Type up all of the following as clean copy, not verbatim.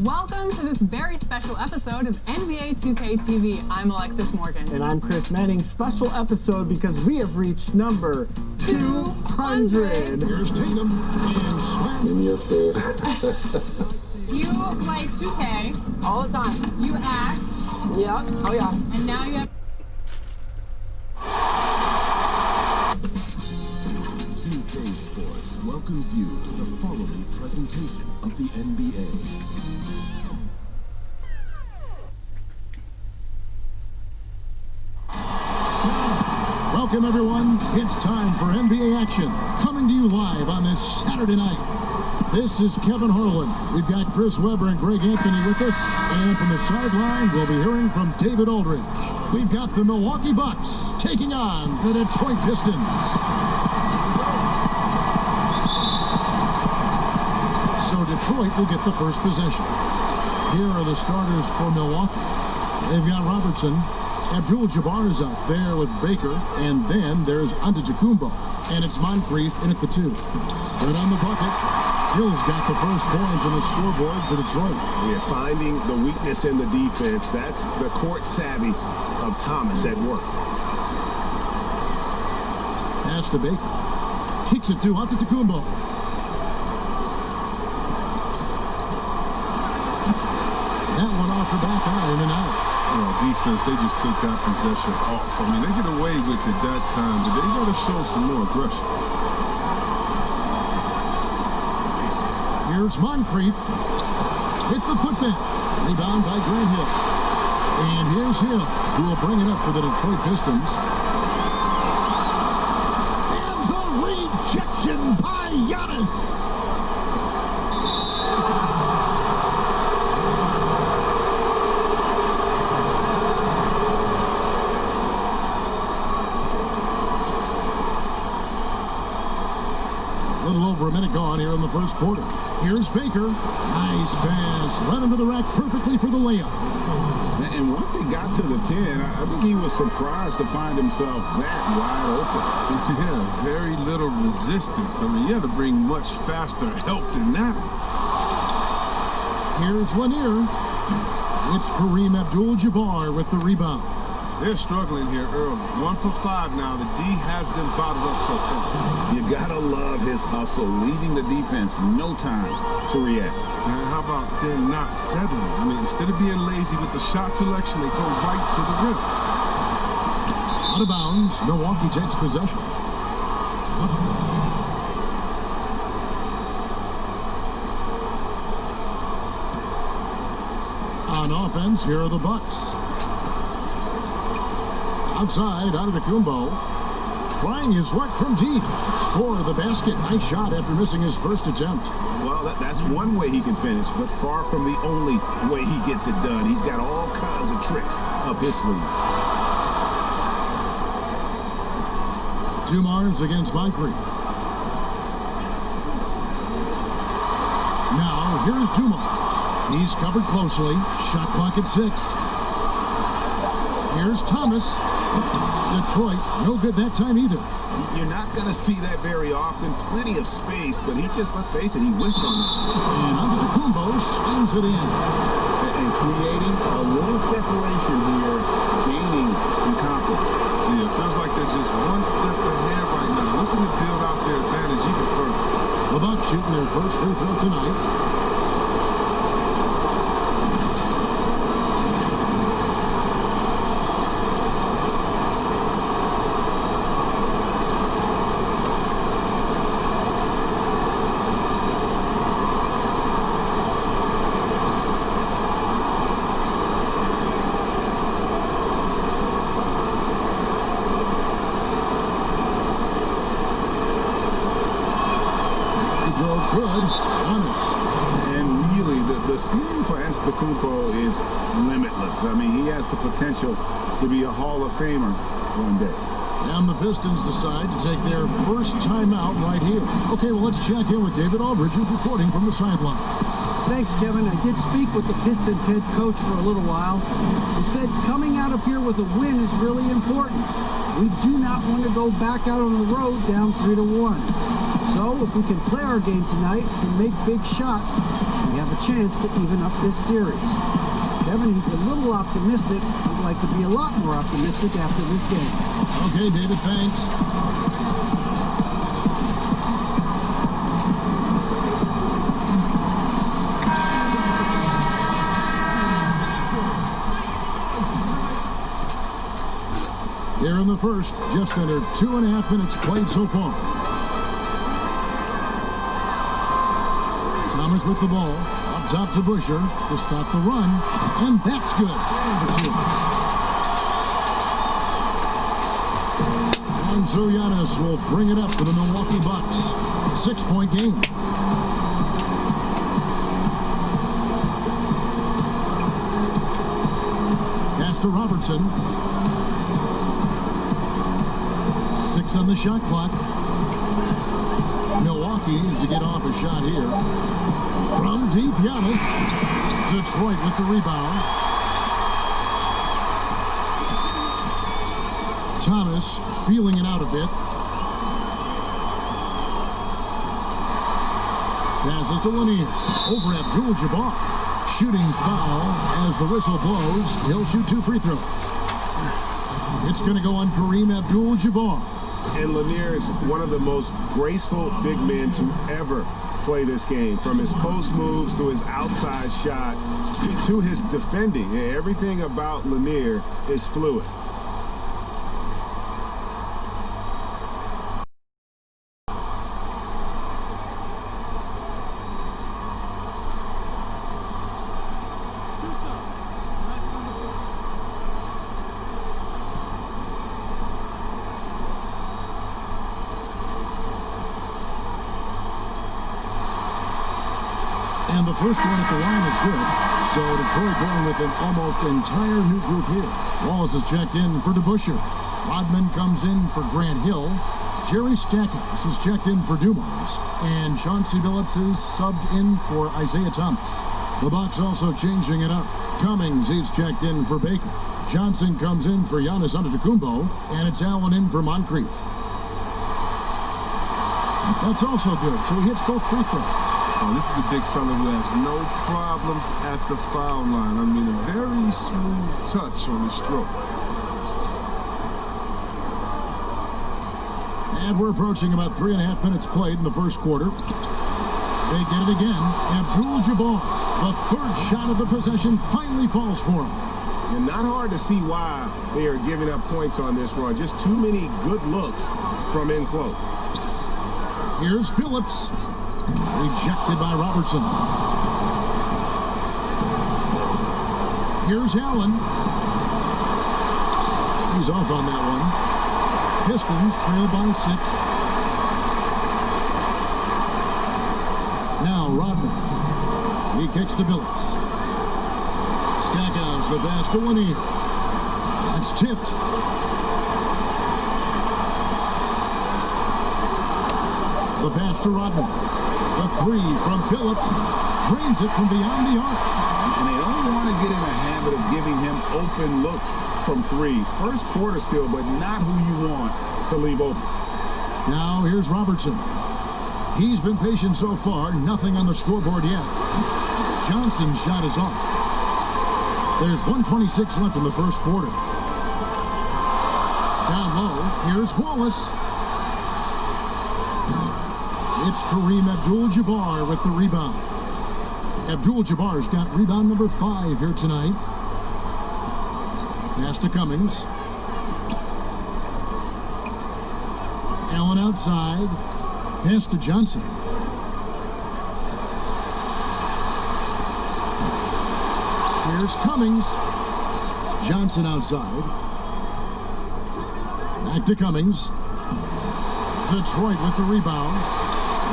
Welcome to this very special episode of NBA 2K TV. I'm Alexis Morgan. And I'm Chris Manning. Special episode because we have reached number 200. Here's Tatum and slam in your face. You play 2K All the time. You act. Yeah. Oh, yeah. And now you have... 2K Sports welcomes you to the following presentation of the NBA. Welcome, everyone. It's time for NBA action, coming to you live on this Saturday night. This is Kevin Harlan. We've got Chris Webber and Greg Anthony with us. And from the sideline, we'll be hearing from David Aldridge. We've got the Milwaukee Bucks taking on the Detroit Pistons. So Detroit will get the first possession. Here are the starters for Milwaukee. They've got Robertson. Abdul-Jabbar is out there with Baker, and then there's Antetokounmpo, and it's Moncrief in at the 2. Right on the bucket, Hill's got the first points on the scoreboard for Detroit. Yeah, finding the weakness in the defense. That's the court savvy of Thomas at work. Pass to Baker. Kicks it to Antetokounmpo. That one off the back iron and out. Defense, they just took that possession off. I mean, they get away with it that time, but they got to show some more aggression. Here's Moncrief with the putback. Rebound by Grant Hill. And here's Hill, who will bring it up for the Detroit Pistons. And the rejection by Giannis. A minute gone here in the first quarter. Here's Baker. Nice pass. Right into the rack perfectly for the layup. And once he got to the 10, I think he was surprised to find himself that wide open. Yeah, very little resistance. I mean, you had to bring much faster help than that. Here's Lanier. It's Kareem Abdul-Jabbar with the rebound. They're struggling here early. 1 for 5 now. The D has them bottled up so far. You gotta love his hustle, leaving the defense no time to react. And how about them not settling? I mean, instead of being lazy with the shot selection, they go right to the rim. Out of bounds, Milwaukee takes possession. On offense, here are the Bucks. Outside, Antetokounmpo, trying his luck from deep. Score the basket. Nice shot after missing his first attempt. Well, that's one way he can finish, but far from the only way he gets it done. He's got all kinds of tricks up his sleeve. Dumars against Moncrief. Now, here's Dumars. He's covered closely. Shot clock at 6. Here's Thomas. Detroit, no good that time either. You're not going to see that very often. Plenty of space, but he just, let's face it, he whiffed on it. And Antetokounmpo slams it in. And creating a little separation here, gaining some confidence. Yeah, it feels like they're just one step ahead right now, looking to build out their advantage even further. The Bucks shooting their first free throw tonight. The ceiling for Antetokounmpo is limitless. I mean, he has the potential to be a Hall of Famer one day. And the Pistons decide to take their first timeout right here. Okay, well, let's check in with David Aldridge, who's reporting from the sideline. Thanks, Kevin. I did speak with the Pistons head coach for a little while. He said coming out of here with a win is really important. We do not want to go back out on the road down 3-1. So if we can play our game tonight and make big shots, we have a chance to even up this series. Kevin, he's a little optimistic. He'd like to be a lot more optimistic after this game. Okay, David, thanks. Here in the first, just under 2.5 minutes played so far. Thomas with the ball, up top to Busher to stop the run, and that's good. And so Giannis will bring it up for the Milwaukee Bucks. 6-point game. Pass to Robertson. 6 on the shot clock. Milwaukee needs to get off a shot here. From deep, Giannis. Detroit with the rebound. Thomas feeling it out a bit. Passes to Lanier. Over Abdul-Jabbar. Shooting foul as the whistle blows. He'll shoot 2 free throws. It's going to go on Kareem Abdul-Jabbar. And Lanier is one of the most graceful big men to ever play this game. From his post moves to his outside shot to his defending. Everything about Lanier is fluid. And the first one at the line is good. So Detroit going with an almost entire new group here. Wallace is checked in for DeBusschere. Rodman comes in for Grant Hill. Jerry Stackhouse is checked in for Dumars. And Chauncey Billups is subbed in for Isaiah Thomas. The Bucks also changing it up. Cummings is checked in for Baker. Johnson comes in for Giannis Antetokounmpo. And it's Allen in for Moncrief. That's also good. So he hits both free throws. Oh, this is a big fella who has no problems at the foul line. I mean, a very smooth touch on his stroke. And we're approaching about 3.5 minutes played in the first quarter. They get it again. Abdul-Jabbar, the third shot of the possession, finally falls for him. And not hard to see why they are giving up points on this run. Just too many good looks from in close. Here's Billups. Rejected by Robertson. Here's Allen. He's off on that one. Pistons trail by 6. Now Rodman. He kicks to Billups. Stackhouse, the pass to Lanier. That's tipped. The pass to Rodman. The 3 from Billups, drains it from beyond the arc. And they don't want to get in a habit of giving him open looks from 3. First quarter still, but not who you want to leave open. Now here's Robertson. He's been patient so far, nothing on the scoreboard yet. Johnson's shot is off. There's 1:26 left in the first quarter. Down low, here's Wallace. It's Kareem Abdul-Jabbar with the rebound. Abdul-Jabbar's got rebound number 5 here tonight. Pass to Cummings. Allen outside. Pass to Johnson. Here's Cummings. Johnson outside. Back to Cummings. Detroit with the rebound.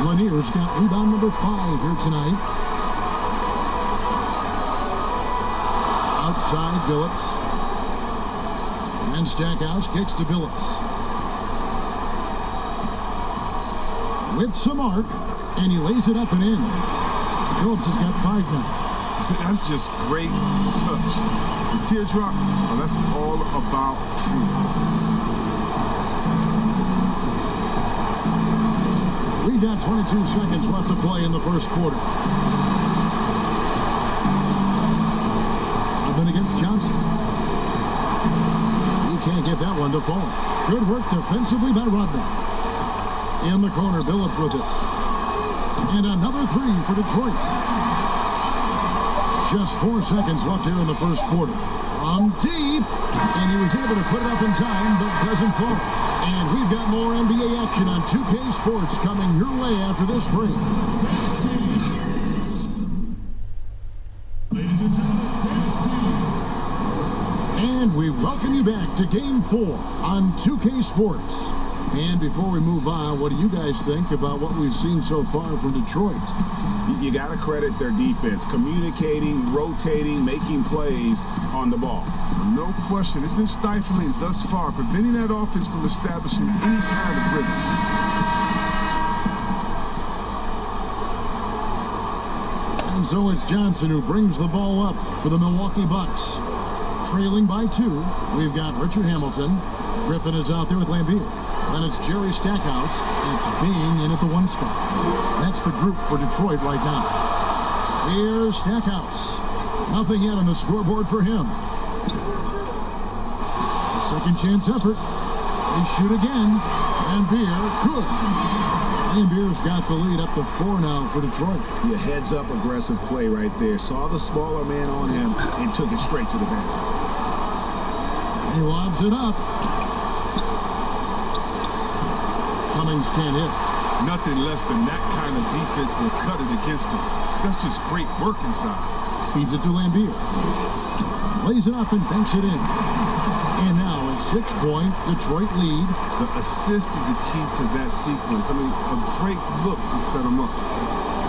Lanier's got rebound number 5 here tonight. Outside Billups. And Stackhouse kicks to Billups. With some arc, and he lays it up and in. Billups has got 5 now. That's just great touch. The teardrop, well, that's all about food. We've got 22 seconds left to play in the first quarter. Ubben against Johnson. He can't get that one to fall. Good work defensively by Rodman. In the corner, Billups with it. And another three for Detroit. Just 4 seconds left here in the first quarter. From deep, and he was able to put it up in time, but doesn't fall. And we've got more NBA action on 2K Sports coming your way after this break. And we welcome you back to Game 4 on 2K Sports. And before we move on, what do you guys think about what we've seen so far from Detroit? You got to credit their defense, communicating, rotating, making plays on the ball. No question. It's been stifling thus far, preventing that offense from establishing any kind of rhythm. And so it's Johnson who brings the ball up for the Milwaukee Bucks. Trailing by 2, we've got Richard Hamilton. Griffin is out there with Lambeer. Then it's Jerry Stackhouse. It's Bing in at the 1 spot. That's the group for Detroit right now. Here's Stackhouse. Nothing yet on the scoreboard for him. A second chance effort. They shoot again. Lambeer, good. Lambeer's got the lead up to 4 now for Detroit. Your heads-up aggressive play right there. Saw the smaller man on him and took it straight to the basket. He lobs it up. Cummings can't hit. Nothing less than that kind of defense will cut it against him. That's just great work inside. Feeds it to Lambeer. Lays it up and banks it in. And now a 6-point Detroit lead. The assist is the key to that sequence. I mean, a great look to set them up.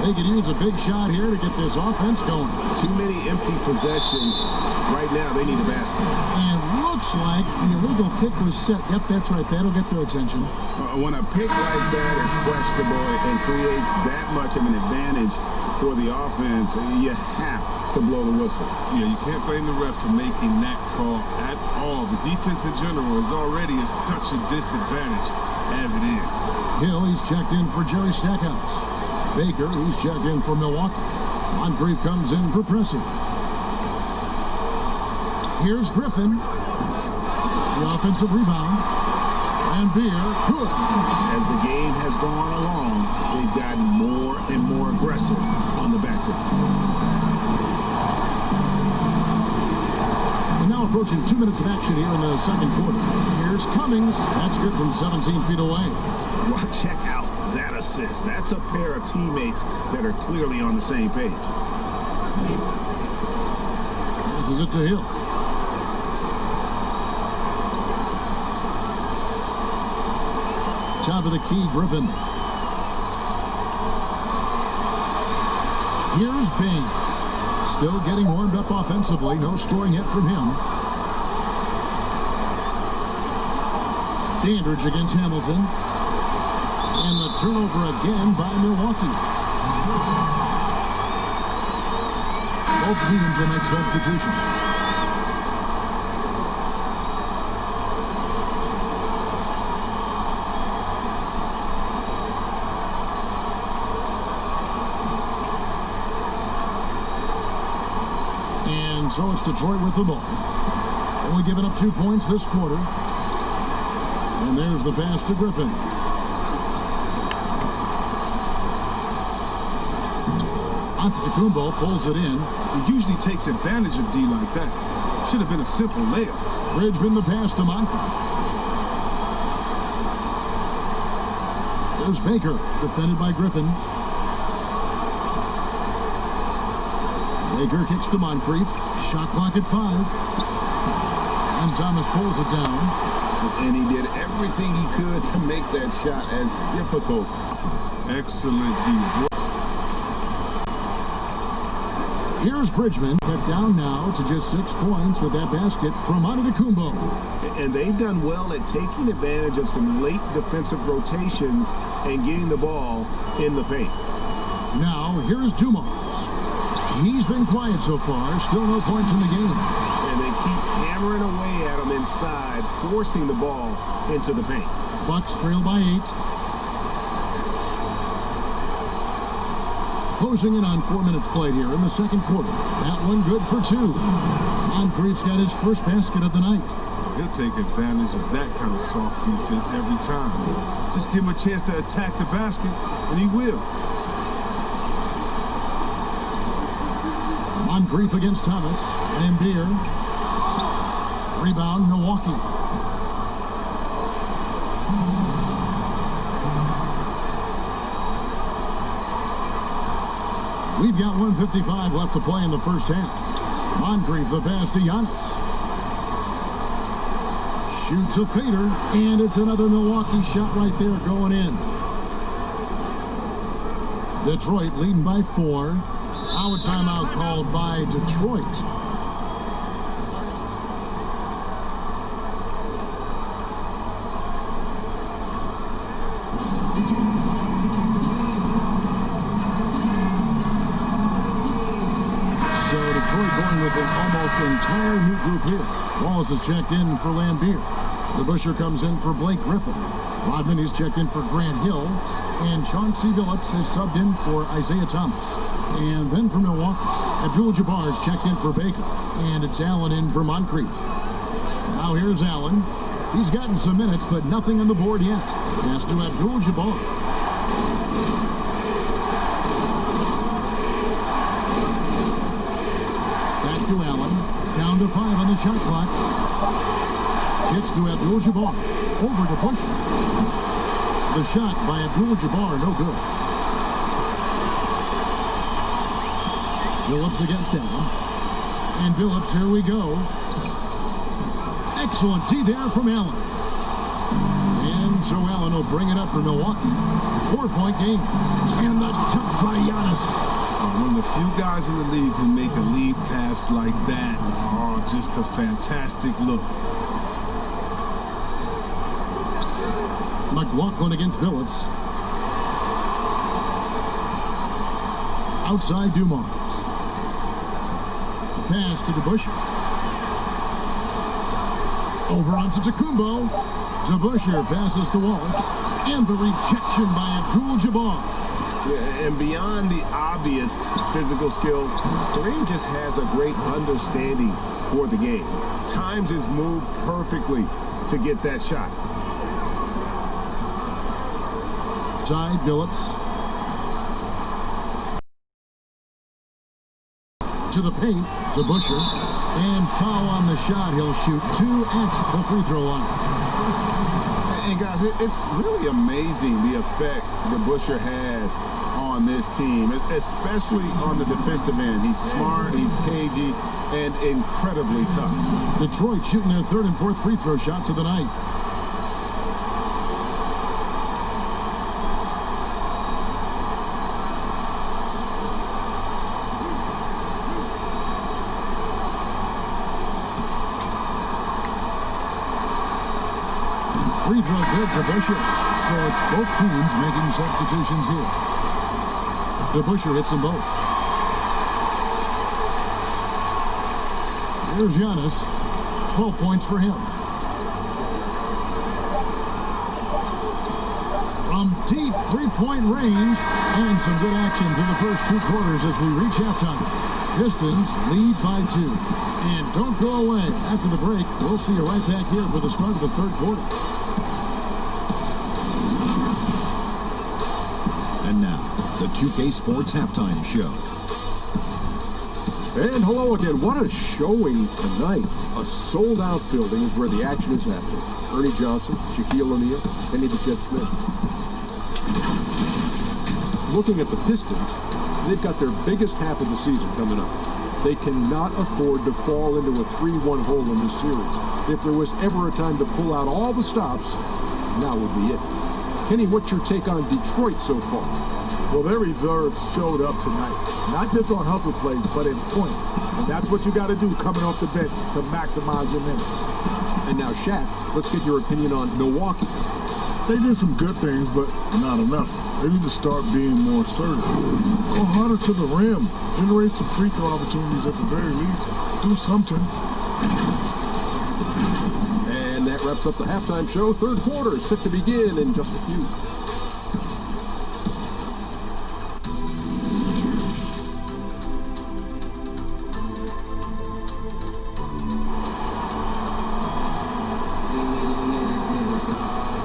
They could use a big shot here to get this offense going. Too many empty possessions. Right now, they need a basket. And looks like the illegal pick was set. Yep, that's right. That'll get their attention. When a pick like that is questionable and creates that much of an advantage for the offense, you have to blow the whistle. Yeah, you can't blame the refs for making that call at all. The defense in general is already at such a disadvantage as it is. Hill, he's checked in for Jerry Stackhouse. Baker, who's checked in for Milwaukee. Moncrief comes in for Pressey. Here's Griffin. The offensive rebound. Lambeer, good. As the game has gone along, they've gotten more and more aggressive on the backcourt. And now approaching 2 minutes of action here in the second quarter. Here's Cummings. That's good from 17 feet away. Well, check out that assist. That's a pair of teammates that are clearly on the same page. This is it to Hill. Top of the key, Griffin. Here's Bing. Still getting warmed up offensively. No scoring yet from him. Dandridge against Hamilton. And the turnover again by Milwaukee. Both teams will make substitutions. And so it's Detroit with the ball. Only giving up 2 points this quarter. And there's the pass to Griffin. Antetokounmpo pulls it in. He usually takes advantage of D like that. Should have been a simple layup. Bridgman the pass to Moncrief. There's Baker, defended by Griffin. Baker kicks to Moncrief. Shot clock at 5. And Thomas pulls it down. And he did everything he could to make that shot as difficult as possible. Excellent D. Here's Bridgman, cut down now to just 6 points with that basket from Antetokounmpo. And they've done well at taking advantage of some late defensive rotations and getting the ball in the paint. Now, here's Dumas. He's been quiet so far, still no points in the game. And they keep hammering away at him inside, forcing the ball into the paint. Bucks trail by 8. Closing in on 4 minutes played here in the second quarter. That one good for 2. Moncrief's got his first basket of the night. He'll take advantage of that kind of soft defense every time. Just give him a chance to attack the basket, and he will. Moncrief against Thomas. Lambier. Rebound, Milwaukee. We've got 1:55 left to play in the first half. Moncrief the pass to Giannis. Shoots a fader, and it's another Milwaukee shot right there going in. Detroit leading by 4. Now a timeout called by Detroit. Going with an almost entire new group here. Wallace is checked in for Lambier. DeBusschere comes in for Blake Griffin. Rodman is checked in for Grant Hill. And Chauncey Billups is subbed in for Isaiah Thomas. And then for Milwaukee, Abdul-Jabbar is checked in for Baker. And it's Allen in for Moncrief. Now here's Allen. He's gotten some minutes, but nothing on the board yet. Pass to Abdul-Jabbar. Back to Allen. Down to 5 on the shot clock. Kicks to Abdul-Jabbar. Over to Bush. The shot by Abdul-Jabbar, no good. Billups against Allen. And Billups, here we go. Excellent D there from Allen. And so Allen will bring it up for Milwaukee. 4-point game. And the dunk by Giannis. One of the few guys in the league who make a lead pass like that. Oh, just a fantastic look. McLaughlin against Billups. Outside Dumars. Pass to DeBusschere. Over onto Tacumbo. DeBusschere passes to Wallace. And the rejection by Abdul-Jabbar. And beyond the obvious physical skills, Kareem just has a great understanding for the game. Times his move perfectly to get that shot. Side Billups. To the paint, to Busher. And foul on the shot. He'll shoot 2 at the free throw line. And guys, it's really amazing the effect DeBusschere has on this team, especially on the defensive end. He's smart, he's cagey, and incredibly tough. Detroit shooting their 3rd and 4th free throw shots of the night. Free throw good for DeBusschere. So it's both teams making substitutions here. DeBusschere hits them both. Here's Giannis. 12 points for him. From deep 3-point range, and some good action to the first 2 quarters as we reach halftime. Pistons lead by 2. And don't go away. After the break, we'll see you right back here for the start of the 3rd quarter. And now, the 2K Sports Halftime Show. And hello again. What a showing tonight. A sold-out building is where the action is happening. Ernie Johnson, Shaquille O'Neal, Kenny the Jet Smith. Looking at the Pistons, they've got their biggest half of the season coming up. They cannot afford to fall into a 3-1 hole in this series. If there was ever a time to pull out all the stops, now would be it. Kenny, what's your take on Detroit so far? Well, their reserves showed up tonight. Not just on hustle plays, but in points. And that's what you got to do coming off the bench to maximize your minutes. And now, Shaq, let's get your opinion on Milwaukee. They did some good things, but not enough. They need to start being more assertive. Go harder to the rim. Generate some free throw opportunities at the very least. Do something. And that wraps up the halftime show. 3rd quarter is set to begin in just a few.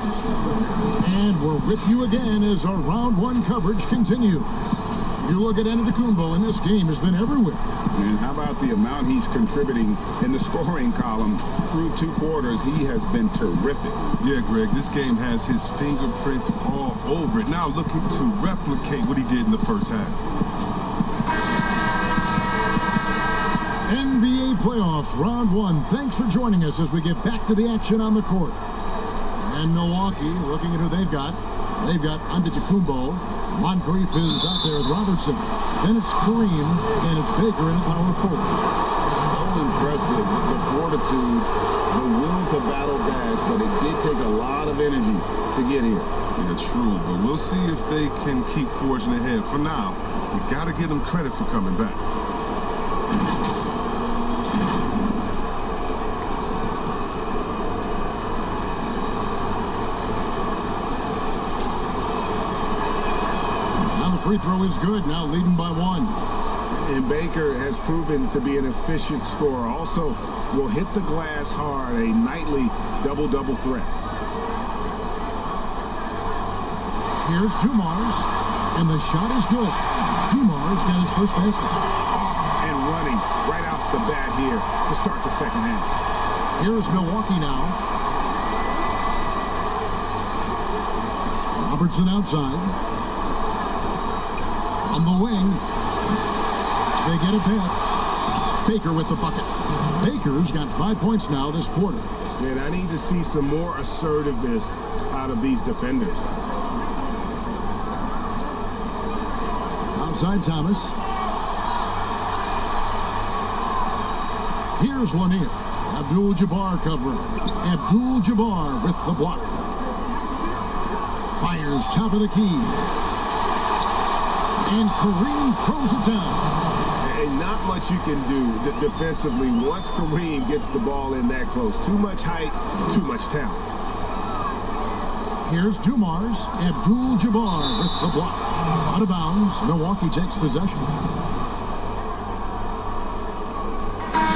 And we're with you again as our round one coverage continues. You look at Antetokounmpo, and this game has been everywhere. And how about the amount he's contributing in the scoring column through 2 quarters? He has been terrific. Yeah, Greg, this game has his fingerprints all over it. Now looking to replicate what he did in the first half. NBA playoffs, round one. Thanks for joining us as we get back to the action on the court. And Milwaukee, looking at who they've got. They've got Antetokounmpo. Moncrief is out there with Robertson. Then it's Kareem, and it's Baker in the power forward. So impressive, the fortitude, the will to battle back, but it did take a lot of energy to get here. Yeah, true, but we'll see if they can keep forging ahead. For now, we got to give them credit for coming back. Free throw is good, now leading by 1. And Baker has proven to be an efficient scorer. Also will hit the glass hard, a nightly double-double threat. Here's Dumars, and the shot is good. Dumars got his first basket. Off and running right out the bat here to start the second half. Here's Milwaukee now. Robertson outside. On the wing, they get it back. Baker with the bucket. Baker's got 5 points now this quarter. And I need to see some more assertiveness out of these defenders. Outside Thomas. Here's Lanier. Abdul-Jabbar covering. Abdul-Jabbar with the block. Fires top of the key. And Kareem throws it down. And not much you can do defensively once Kareem gets the ball in that close. Too much height, too much talent. Here's Dumars. Abdul-Jabbar with the block. Out of bounds. Milwaukee takes possession.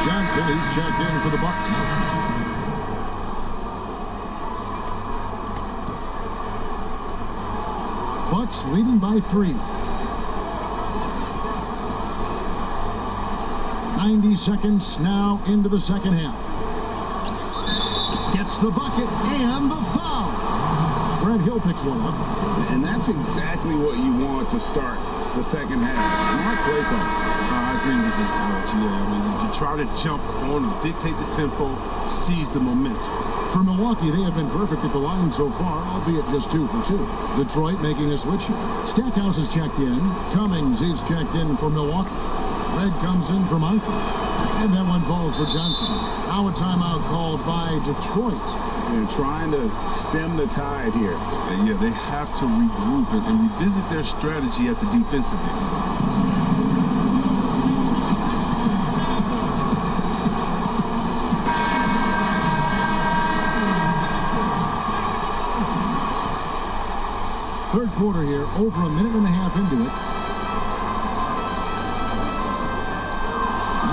Johnson, he's checked in for the Bucks. Bucks leading by 3. 90 seconds now into the second half. Gets the bucket and the foul. Brad Hill picks one up. And that's exactly what you want to start the second half. Smart play call. I agree with this, Coach. Yeah, I mean, you try to jump on them, dictate the tempo, seize the momentum. For Milwaukee, they have been perfect at the line so far, albeit just 2 for 2. Detroit making a switch here. Stackhouse is checked in. Cummings is checked in for Milwaukee. Red comes in for Moncrief. And that one falls for Johnson. Now a timeout called by Detroit. And trying to stem the tide here. And yeah, they have to regroup and revisit their strategy at the defensive end. Third quarter here, over a minute and a half into it.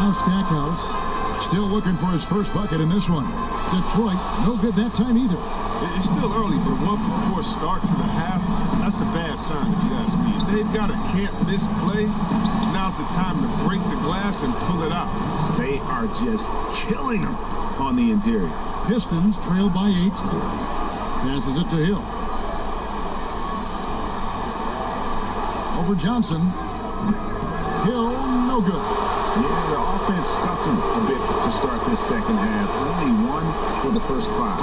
Now Stackhouse still looking for his first bucket in this one. Detroit, no good that time either. It's still early, but 1-for-4 start to the half, that's a bad sign if you ask me. If they've got a can't-miss play, now's the time to break the glass and pull it out. They are just killing them on the interior. Pistons trail by 8. Passes it to Hill. Over Johnson. Hill, no good. Yeah, the offense stuffed him a bit to start this second half. Only 1 for the first 5.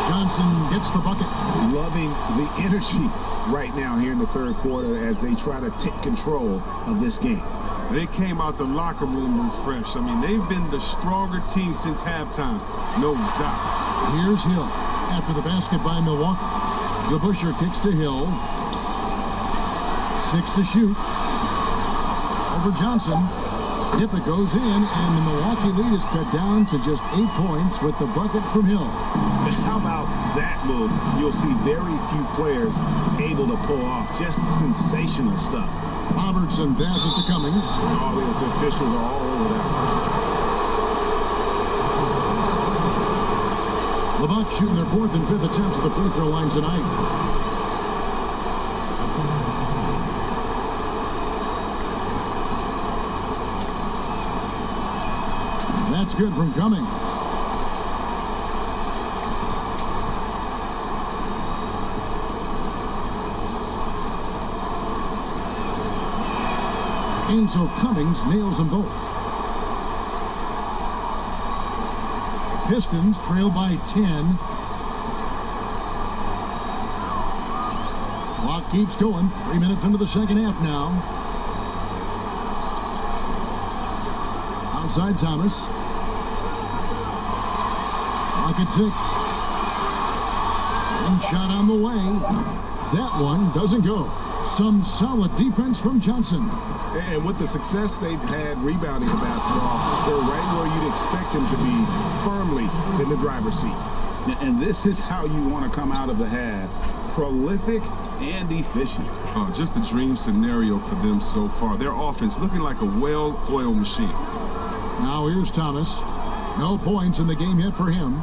Johnson gets the bucket. Loving the energy right now here in the third quarter as they try to take control of this game. They came out the locker room refreshed. I mean, they've been the stronger team since halftime, no doubt. Here's Hill after the basket by Milwaukee. DeBusschere kicks to Hill. 6 to shoot. Over Johnson. Tippett goes in, and the Milwaukee lead is cut down to just 8 points with the bucket from Hill. How about that move? You'll see very few players able to pull off just sensational stuff. Robertson passes to Cummings. Oh, the officials are all over that. The Bucks shooting their 4th and 5th attempts at the free throw line tonight. That's good from Cummings. And so Cummings nails them both. Pistons trail by 10. Clock keeps going. 3 minutes into the second half now. Outside Thomas. Clock at 6. One shot on the way. That one doesn't go. Some solid defense from Johnson. And with the success they've had rebounding the basketball, they're right where you'd expect them to be, firmly in the driver's seat. And this is how you want to come out of the half. Prolific and efficient. Just a dream scenario for them so far. Their offense looking like a well-oiled machine. Now here's Thomas. No points in the game yet for him.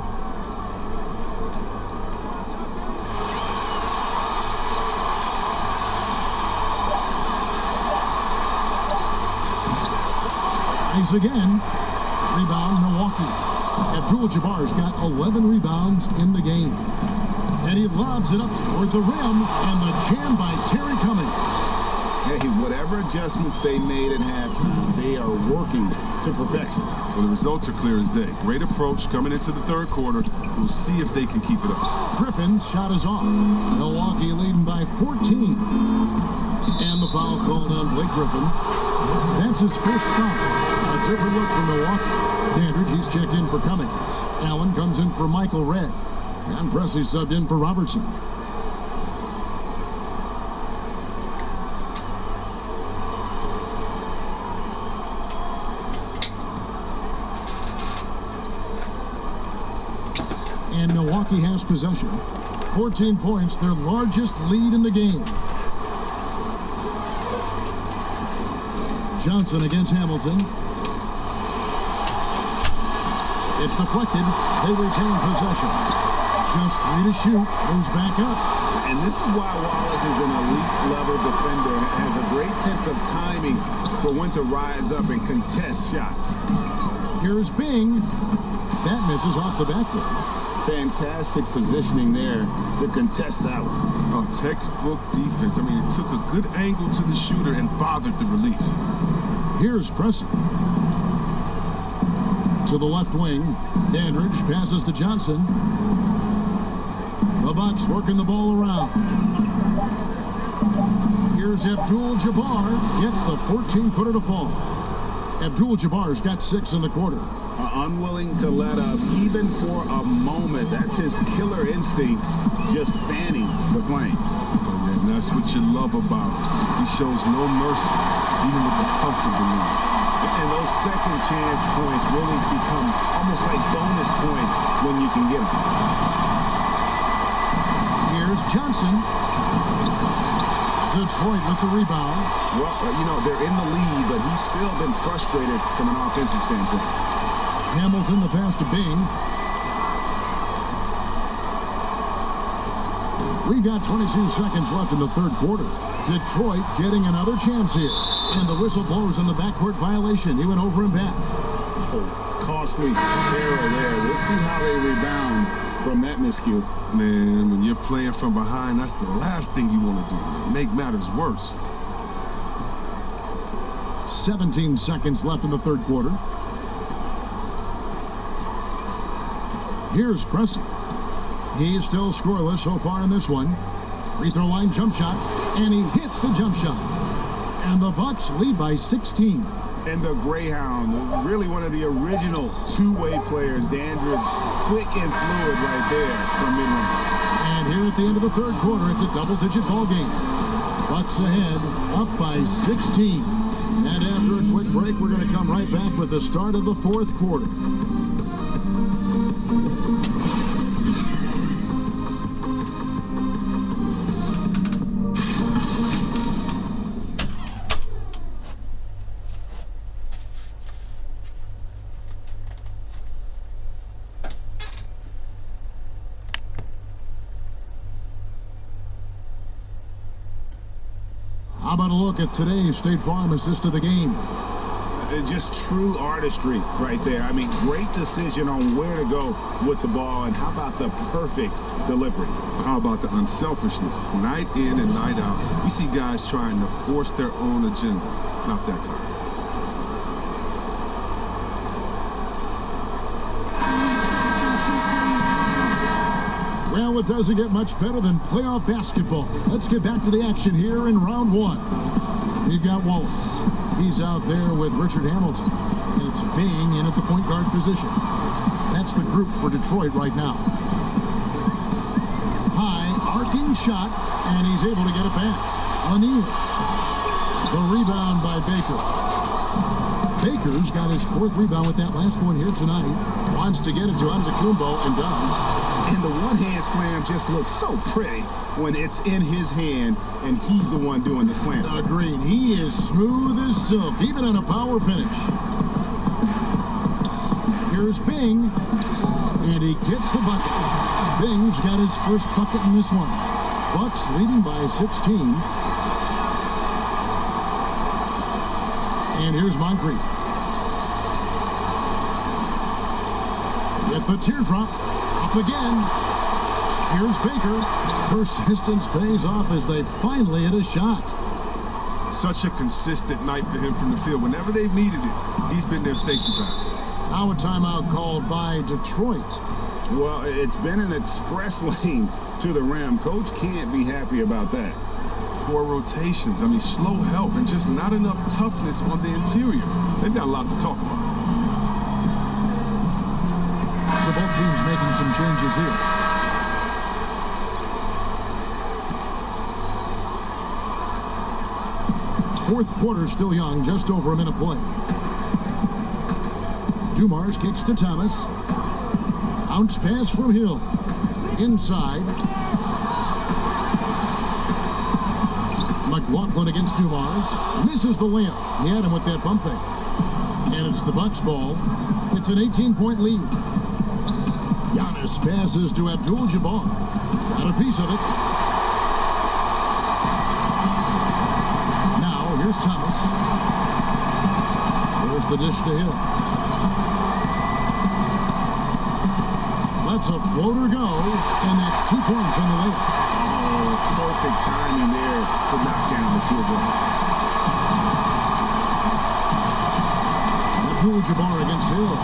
Again. Rebound, Milwaukee. Abdul-Jabbar's got 11 rebounds in the game. And he lobs it up toward the rim, and the jam by Terry Cummings. Hey, whatever adjustments they made at halftime, they are working to perfection. Well, the results are clear as day. Great approach coming into the third quarter. We'll see if they can keep it up. Griffin's shot is off. Milwaukee leading by 14. And the foul called on Blake Griffin. That's his first foul. A different look for Milwaukee. Dandridge, he's checked in for Cummings. Allen comes in for Michael Redd. And Presley subbed in for Robertson. And Milwaukee has possession. 14 points, their largest lead in the game. Johnson against Hamilton. It's deflected. They retain possession. Just 3 to shoot. Moves back up. And this is why Wallace is an elite-level defender and has a great sense of timing for when to rise up and contest shots. Here's Bing. That misses off the backboard. Fantastic positioning there to contest that one. Oh, textbook defense. I mean, it took a good angle to the shooter and bothered the release. Here's Preston. To the left wing. Dandridge passes to Johnson. The Bucks working the ball around. Here's Abdul-Jabbar. Gets the 14-footer to fall. Abdul-Jabbar's got 6 in the quarter. Unwilling to let up, even for a moment. That's his killer instinct, just fanning the flame. And that's what you love about him. He shows no mercy, even with the comfortable lead. And those second chance points really become almost like bonus points when you can get them. Here's Johnson. Detroit with the rebound. Well, they're in the lead, but he's still been frustrated from an offensive standpoint. Hamilton, the pass to Bing. We've got 22 seconds left in the third quarter. Detroit getting another chance here. And the whistle blows on the backcourt violation. He went over and back. Oh, costly error there. We'll see how they rebound from that miscue. Man, when you're playing from behind, that's the last thing you want to do. Make matters worse. 17 seconds left in the third quarter. Here's Preston. He's still scoreless so far in this one. Free throw line jump shot, and he hits the jump shot. And the Bucks lead by 16. And the Greyhound, really one of the original two-way players. Dandridge, quick and fluid right there from mid-range. And here at the end of the third quarter, it's a double-digit ball game. Bucks ahead, up by 16. And after a quick break, we're going to come right back with the start of the fourth quarter. How about a look at today's State Farm assist of the game? Just true artistry right there. I mean, great decision on where to go with the ball, and how about the perfect delivery? How about the unselfishness? Night in and night out, you see guys trying to force their own agenda. Not that time. Well, it doesn't get much better than playoff basketball. Let's get back to the action here in round one. We've got Wallace. He's out there with Richard Hamilton. It's Bing in at the point guard position. That's the group for Detroit right now. High, arcing shot, and he's able to get it back. Lanier. The rebound by Baker. Baker's got his 4th rebound with that last one here tonight. Wants to get it to Antetokounmpo and does. And the one-hand slam just looks so pretty when it's in his hand and he's the one doing the slam. Agreed. He is smooth as silk, even on a power finish. Here's Bing, and he gets the bucket. Bing's got his first bucket in this one. Bucks leading by 16. And here's Moncrief. With the teardrop, up again. Here's Baker. Persistence pays off as they finally hit a shot. Such a consistent night for him from the field. Whenever they've needed it, he's been their safety valve. Now a timeout called by Detroit. Well, it's been an express lane to the rim. Coach can't be happy about that. Poor rotations. I mean, slow help and just not enough toughness on the interior. They've got a lot to talk about. So both teams making some changes here. Fourth quarter still young, just over a minute play. Dumars kicks to Thomas. Bounce pass from Hill. Inside. McLaughlin against Dumars. Misses the layup. He had him with that bump fake. And it's the Bucks ball. It's an 18-point lead. Giannis passes to Abdul-Jabbar. Got a piece of it. Now, here's Thomas. There's the dish to Hill. Lets a floater go, and that's 2 points on the layup. Oh, perfect timing there to knock down the teardrop. Abdul-Jabbar against Hill.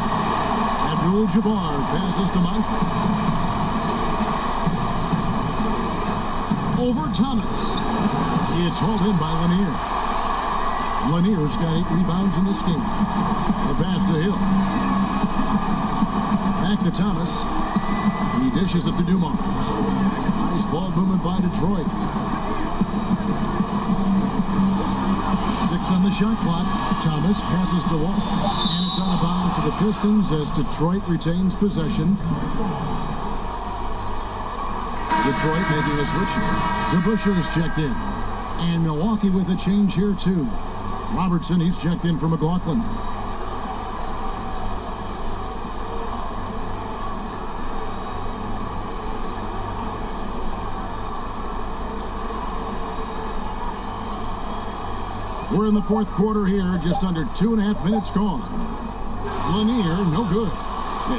Abdul-Jabbar passes to Mike. Over Thomas. It's hauled in by Lanier. Lanier's got 8 rebounds in this game. The pass to Hill. Back to Thomas. He dishes it to Dumars. Nice ball movement by Detroit. 6 on the shot clock. Thomas passes to Wallace. And it's on a bound to the Pistons as Detroit retains possession. Detroit making a switch here. DeBusschere is checked in. And Milwaukee with a change here too. Robertson, he's checked in for McLaughlin. We're in the fourth quarter here, just under 2.5 minutes gone. Lanier, no good.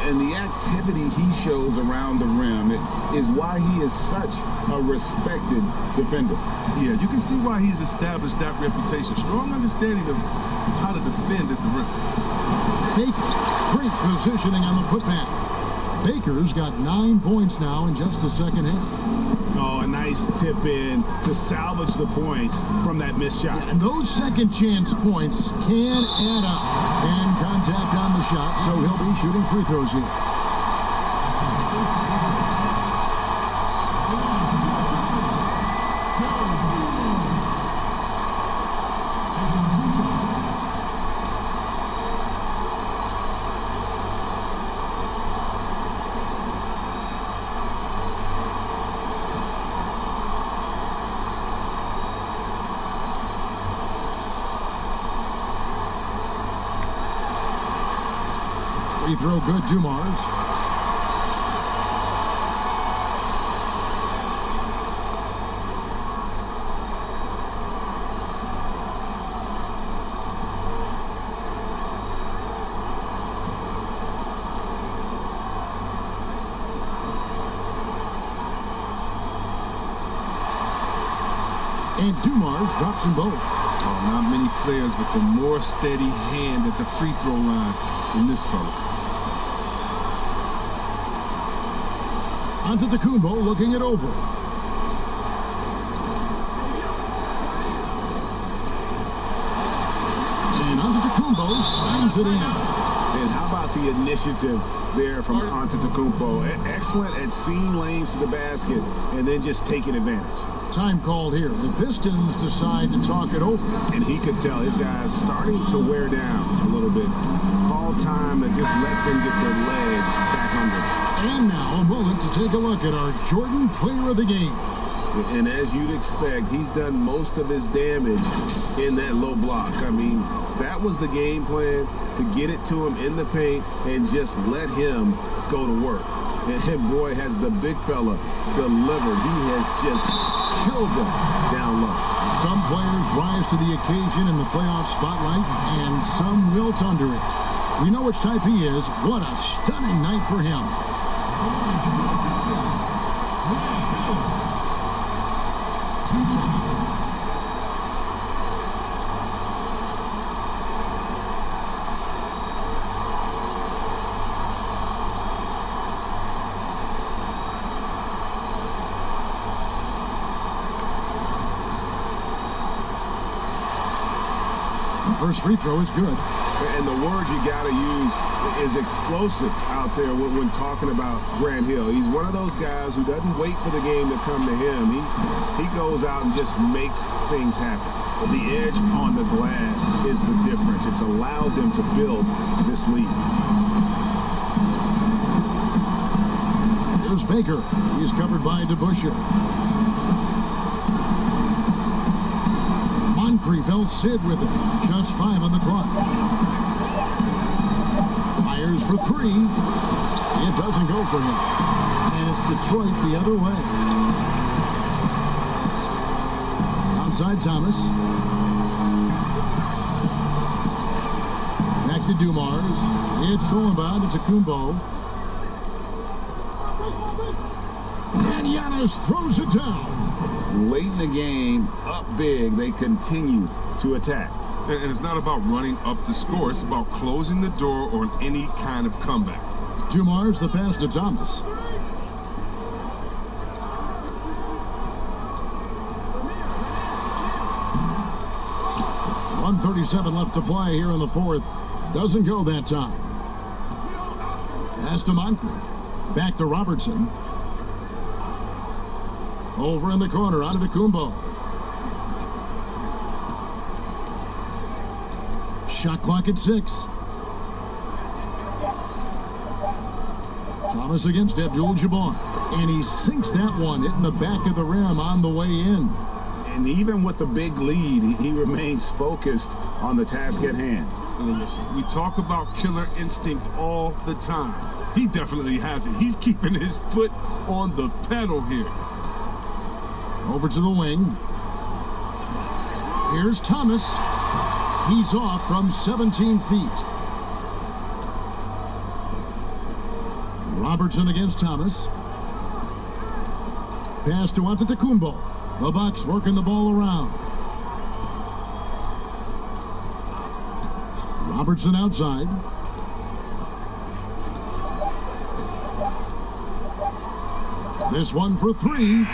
And the activity he shows around the rim is why he is such a respected defender. Yeah, you can see why he's established that reputation. Strong understanding of how to defend at the rim. Baker, great positioning on the putback. Baker's got 9 points now in just the second half. Oh, a nice tip in to salvage the points from that missed shot. Yeah, and those second chance points can add up. And contact on the shot, so he'll be shooting free throws here. Free throw good, Dumars. And Dumars drops them both. Oh, not many players with the more steady hand at the free throw line than this fella. Antetokounmpo looking it over. And Antetokounmpo slams it in. And how about the initiative there from Antetokounmpo? Excellent at seeing lanes to the basket and then just taking advantage. Time called here. The Pistons decide to talk it over. And he could tell his guys starting to wear down a little bit. Call time to just let them get their legs back under. And now a moment to take a look at our Jordan Player of the Game. And as you'd expect, he's done most of his damage in that low block. I mean, that was the game plan, to get it to him in the paint and just let him go to work. And boy, has the big fella delivered. He has just killed them down low. Some players rise to the occasion in the playoff spotlight, and some wilt under it. We know which type he is. What a stunning night for him. First free throw is good. And the word you got to use is explosive out there when talking about Grant Hill. He's one of those guys who doesn't wait for the game to come to him. He goes out and just makes things happen. The edge on the glass is the difference. It's allowed them to build this lead. Here's Baker. He's covered by DeBusschere. Moncrief, El Cid with it. Just 5 on the clock. Fires for 3. It doesn't go for him. And it's Detroit the other way. Outside Thomas. Back to Dumars. It's thrown by Antetokounmpo. And Giannis throws it down. Late in the game, up big, they continue to attack. And it's not about running up to score. It's about closing the door on any kind of comeback. Dumars, the pass to Thomas. .137 left to play here in the fourth. Doesn't go that time. Pass to Moncrief. Back to Robertson. Over in the corner, Antetokounmpo. Shot clock at 6. Thomas against Abdul-Jabbar. And he sinks that one, hitting the back of the rim on the way in. And even with the big lead, he remains focused on the task at hand. We talk about killer instinct all the time. He definitely has it. He's keeping his foot on the pedal here. Over to the wing. Here's Thomas. He's off from 17 feet. Robertson against Thomas. Pass to Antetokounmpo. The Bucks working the ball around. Robertson outside. This one for 3.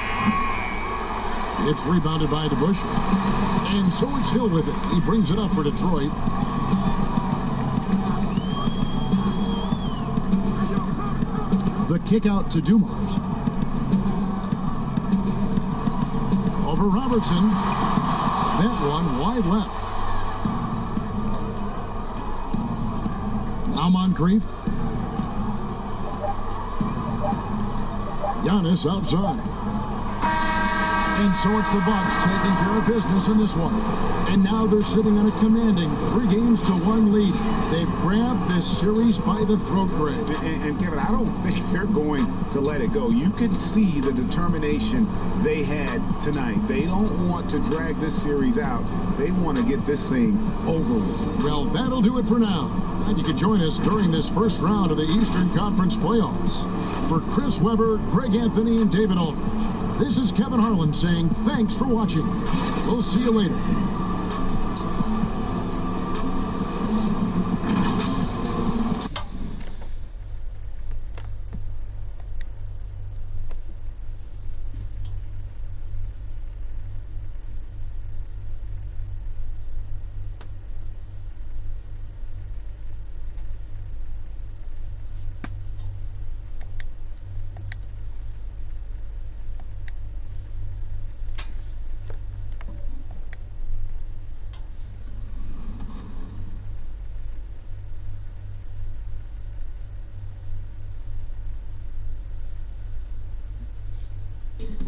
It's rebounded by DeBusschere. And so it's Hill with it. He brings it up for Detroit. The kick out to Dumars. Over Robertson. That one wide left. Now Moncrief. Giannis outside. And so it's the Bucks taking care of business in this one. And now they're sitting on a commanding 3-1 lead. They've grabbed this series by the throat, Greg. And Kevin, I don't think they're going to let it go. You could see the determination they had tonight. They don't want to drag this series out. They want to get this thing over with. Well, that'll do it for now. And you can join us during this first round of the Eastern Conference playoffs. For Chris Webber, Greg Anthony, and David Aldridge, This is Kevin Harlan saying thanks for watching. We'll see you later.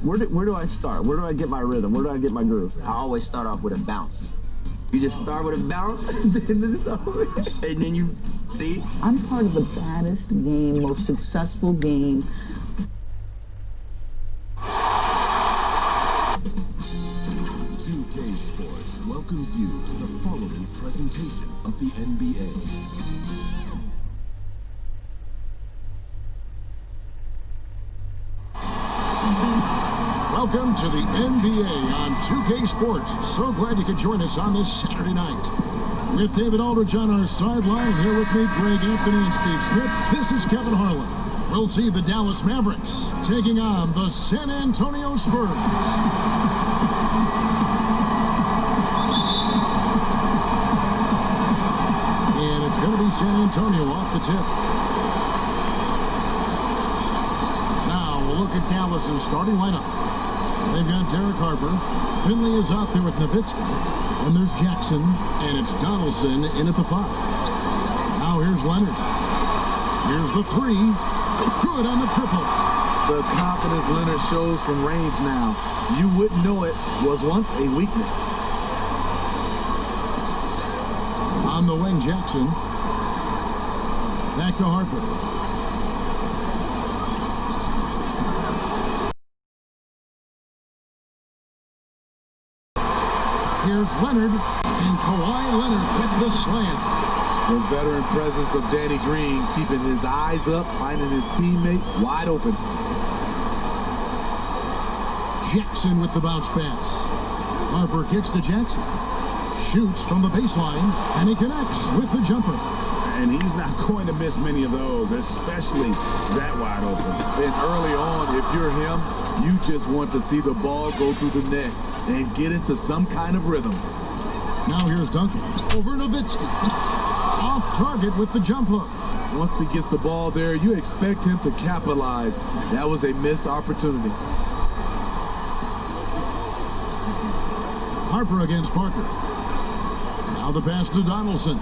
Where do I start? Where do I get my rhythm? Where do I get my groove? I always start off with a bounce. You just start with a bounce, and then you see. I'm part of the baddest game, most successful game. Sports welcomes you to the following presentation of the NBA. Welcome to the NBA on 2K Sports. So glad you could join us on this Saturday night. With David Aldridge on our sideline, here with me, Greg Anthony and Steve Smith. This is Kevin Harlan. We'll see the Dallas Mavericks taking on the San Antonio Spurs. And it's going to be San Antonio off the tip. Now we'll look at Dallas's starting lineup. They've got Derek Harper. Finley is out there with Nowitzki. And there's Jackson. And it's Donaldson in at the 5. Now here's Leonard. Here's the 3. Good on the triple. The confidence Leonard shows from range now. You wouldn't know it was once a weakness. On the wing, Jackson. Back to Harper. Here's Leonard, and Kawhi Leonard with the slam. The veteran presence of Danny Green keeping his eyes up, finding his teammate wide open. Jackson with the bounce pass. Harper kicks to Jackson. Shoots from the baseline, and he connects with the jumper. And he's not going to miss many of those, especially that wide open. And early on, if you're him, you just want to see the ball go through the net and get into some kind of rhythm. Now here's Duncan. Over Nowitzki. Off target with the jump hook. Once he gets the ball there, you expect him to capitalize. That was a missed opportunity. Harper against Parker. Now the pass to Donaldson.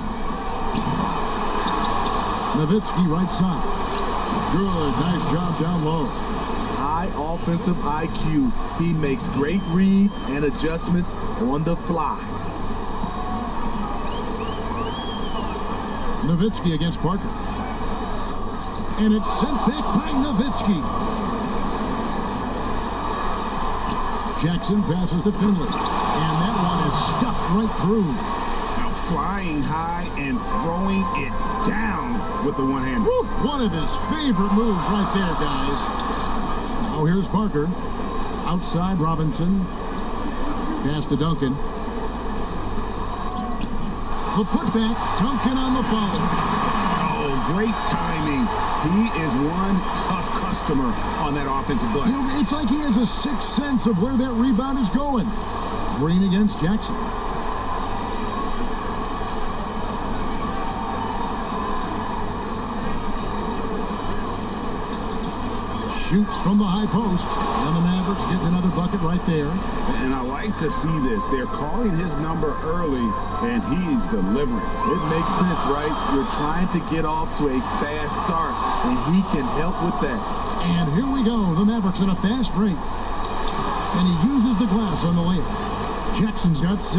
Nowitzki right side. Good, nice job down low. High offensive IQ. He makes great reads and adjustments on the fly. Nowitzki against Parker. And it's sent back by Nowitzki. Jackson passes to Finley. And that one is stuffed right through. Now flying high and throwing it down with the one-hander. One of his favorite moves right there, guys. Now here's Parker. Outside Robinson. Pass to Duncan. The putback. Duncan on the volley. Oh, great timing. He is one tough customer on that offensive glass. You know, it's like he has a sixth sense of where that rebound is going. Green against Jackson. Shoots from the high post. And the Mavericks getting another bucket right there. And I like to see this. They're calling his number early, and he's delivering. It makes sense, right? You're trying to get off to a fast start, and he can help with that. And here we go. The Mavericks in a fast break. And he uses the glass on the layup. Jackson's got 6.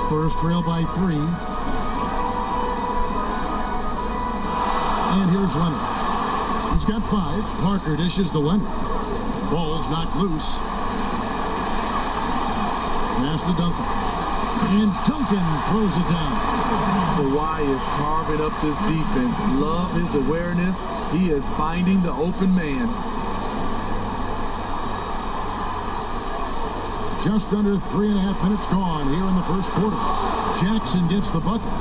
Spurs trail by 3. And here's Leonard. He's got 5. Parker dishes to Leonard. Ball's knocked loose. Pass to Duncan. And Duncan throws it down. Kawhi is carving up this defense. Love his awareness. He is finding the open man. Just under 3.5 minutes gone here in the first quarter. Jackson gets the bucket.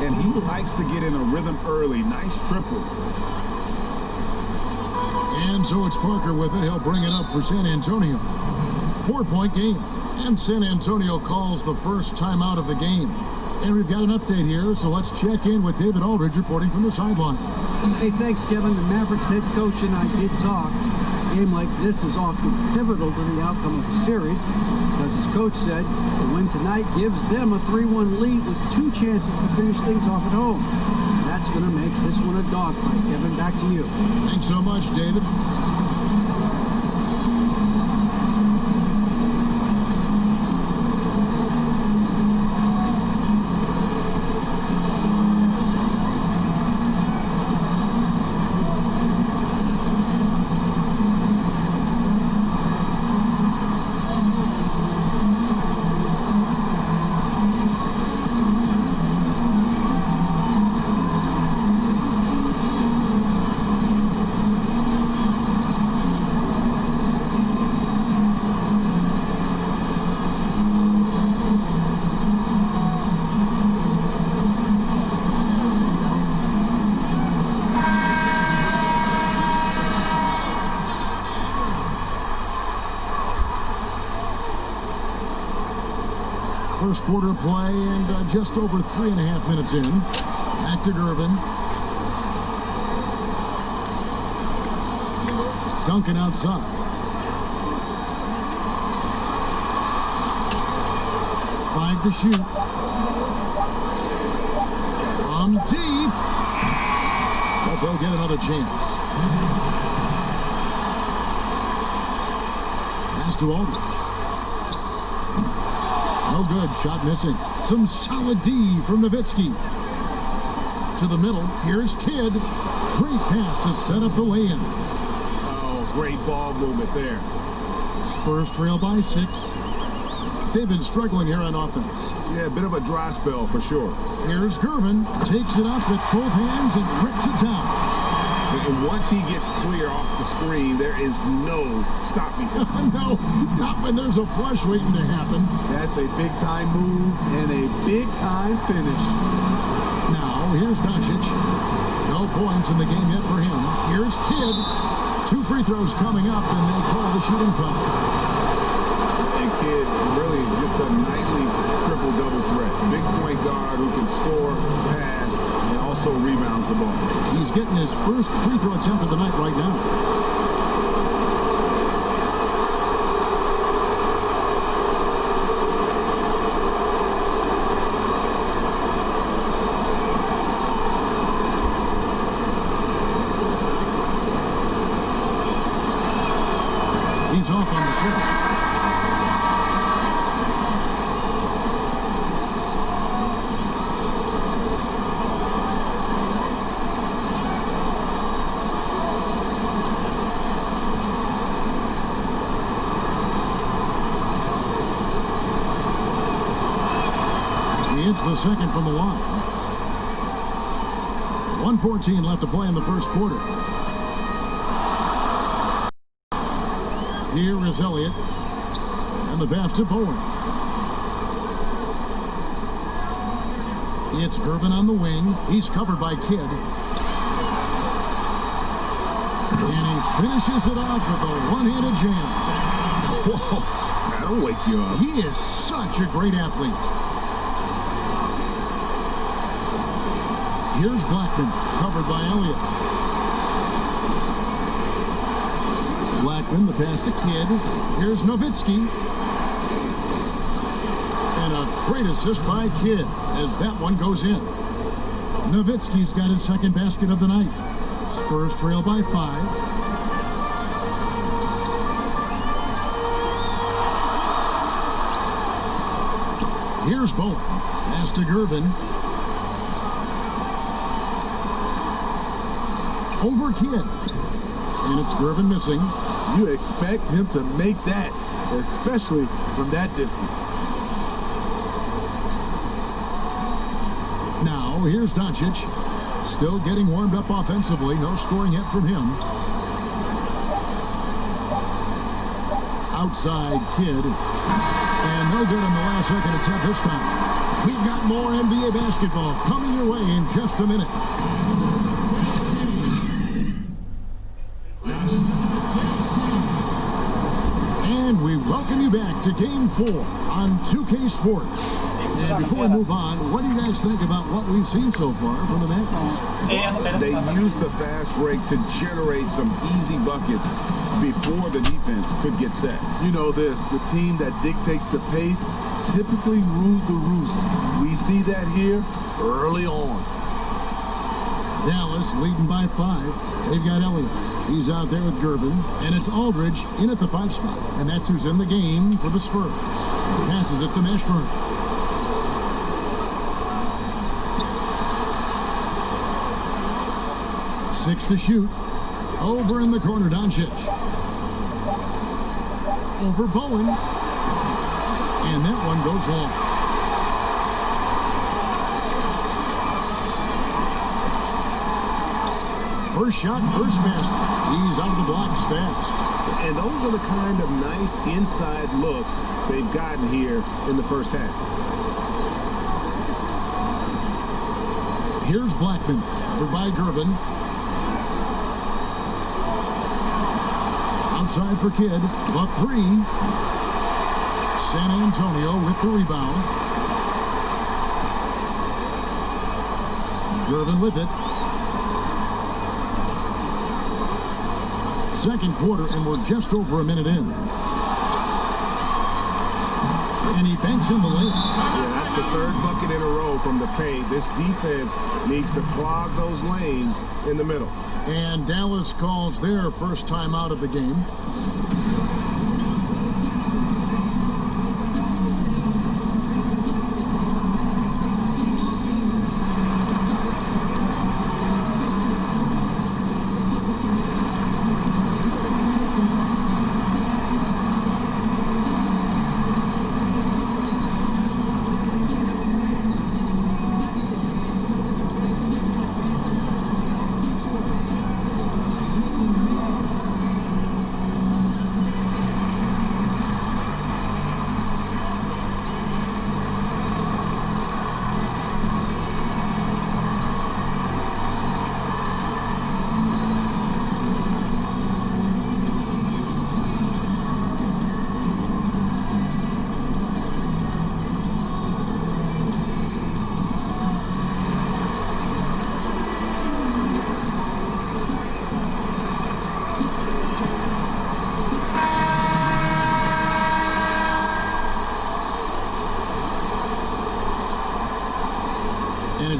And he likes to get in a rhythm early. Nice triple. And so it's Parker with it. He'll bring it up for San Antonio. 4-point game. And San Antonio calls the first timeout of the game. And we've got an update here, so let's check in with David Aldridge reporting from the sideline. Hey, thanks, Kevin. The Mavericks head coach and I did talk. A game like this is often pivotal to the outcome of the series, because as coach said, the win tonight gives them a 3-1 lead with 2 chances to finish things off at home. That's going to make this one a dogfight. Kevin, back to you. Thanks so much, David. First quarter play and just over 3.5 minutes in. Back to Gervin. Duncan outside. Five to shoot. From deep. But they'll get another chance. Pass to Aldridge. No good. Shot missing. Some solid D from Nowitzki. To the middle. Here's Kidd. Great pass to set up the weigh-in. Oh, great ball movement there. Spurs trail by 6. They've been struggling here on offense. Yeah, a bit of a dry spell for sure. Here's Gervin. Takes it up with both hands and rips it down. And once he gets clear off the screen, there is no stopping him. No, not when there's a flush waiting to happen. That's a big-time move and a big-time finish. Now, here's Doncic. No points in the game yet for him. Here's Kidd. 2 free throws coming up, and they call the shooting foul. And Kidd, really just a nightly triple-double threat. Big point guard who can score, pass, and also rebounds the ball. He's getting his first free throw attempt of the night right now. He's off on the shot. The second from the line. 1:14 left to play in the first quarter. Here is Elliott. And the pass to Bowen. It's Gervin on the wing. He's covered by Kidd. And he finishes it off with a one-handed jam. Whoa, that'll wake you up. He is such a great athlete. Here's Blackman, covered by Elliott. Blackman, the pass to Kidd. Here's Nowitzki. And a great assist by Kidd as that one goes in. Nowitzki's got his second basket of the night. Spurs trail by 5. Here's Bowen. Pass to Gervin. Over Kidd. And it's Gervin missing. You expect him to make that, especially from that distance. Now, here's Doncic. Still getting warmed up offensively. No scoring yet from him. outside Kidd. And no good on the last second attempt this time. We've got more NBA basketball coming your way in just a minute. And we welcome you back to Game 4 on 2K Sports. And before we move on, what do you guys think about what we've seen so far from the Mavericks? They use the fast break to generate some easy buckets before the defense could get set. You know this, the team that dictates the pace typically rules the roost. We see that here early on. Dallas leading by 5. They've got Elliott. He's out there with Gervin. And it's Aldridge in at the 5 spot. And that's who's in the game for the Spurs. Passes it to Mashburn. Six to shoot. Over in the corner, Doncic. Over Bowen. And that one goes long. First shot, first basket. He's out of the blocks fast. And those are the kind of nice inside looks they've gotten here in the first half. Here's Blackman, covered by Gervin. Outside for Kidd, up 3. San Antonio with the rebound. Gervin with it. Second quarter, and we're just over a minute in. And he banks in the lane. Yeah, that's the third bucket in a row from the paint. This defense needs to clog those lanes in the middle. And Dallas calls their first time out of the game.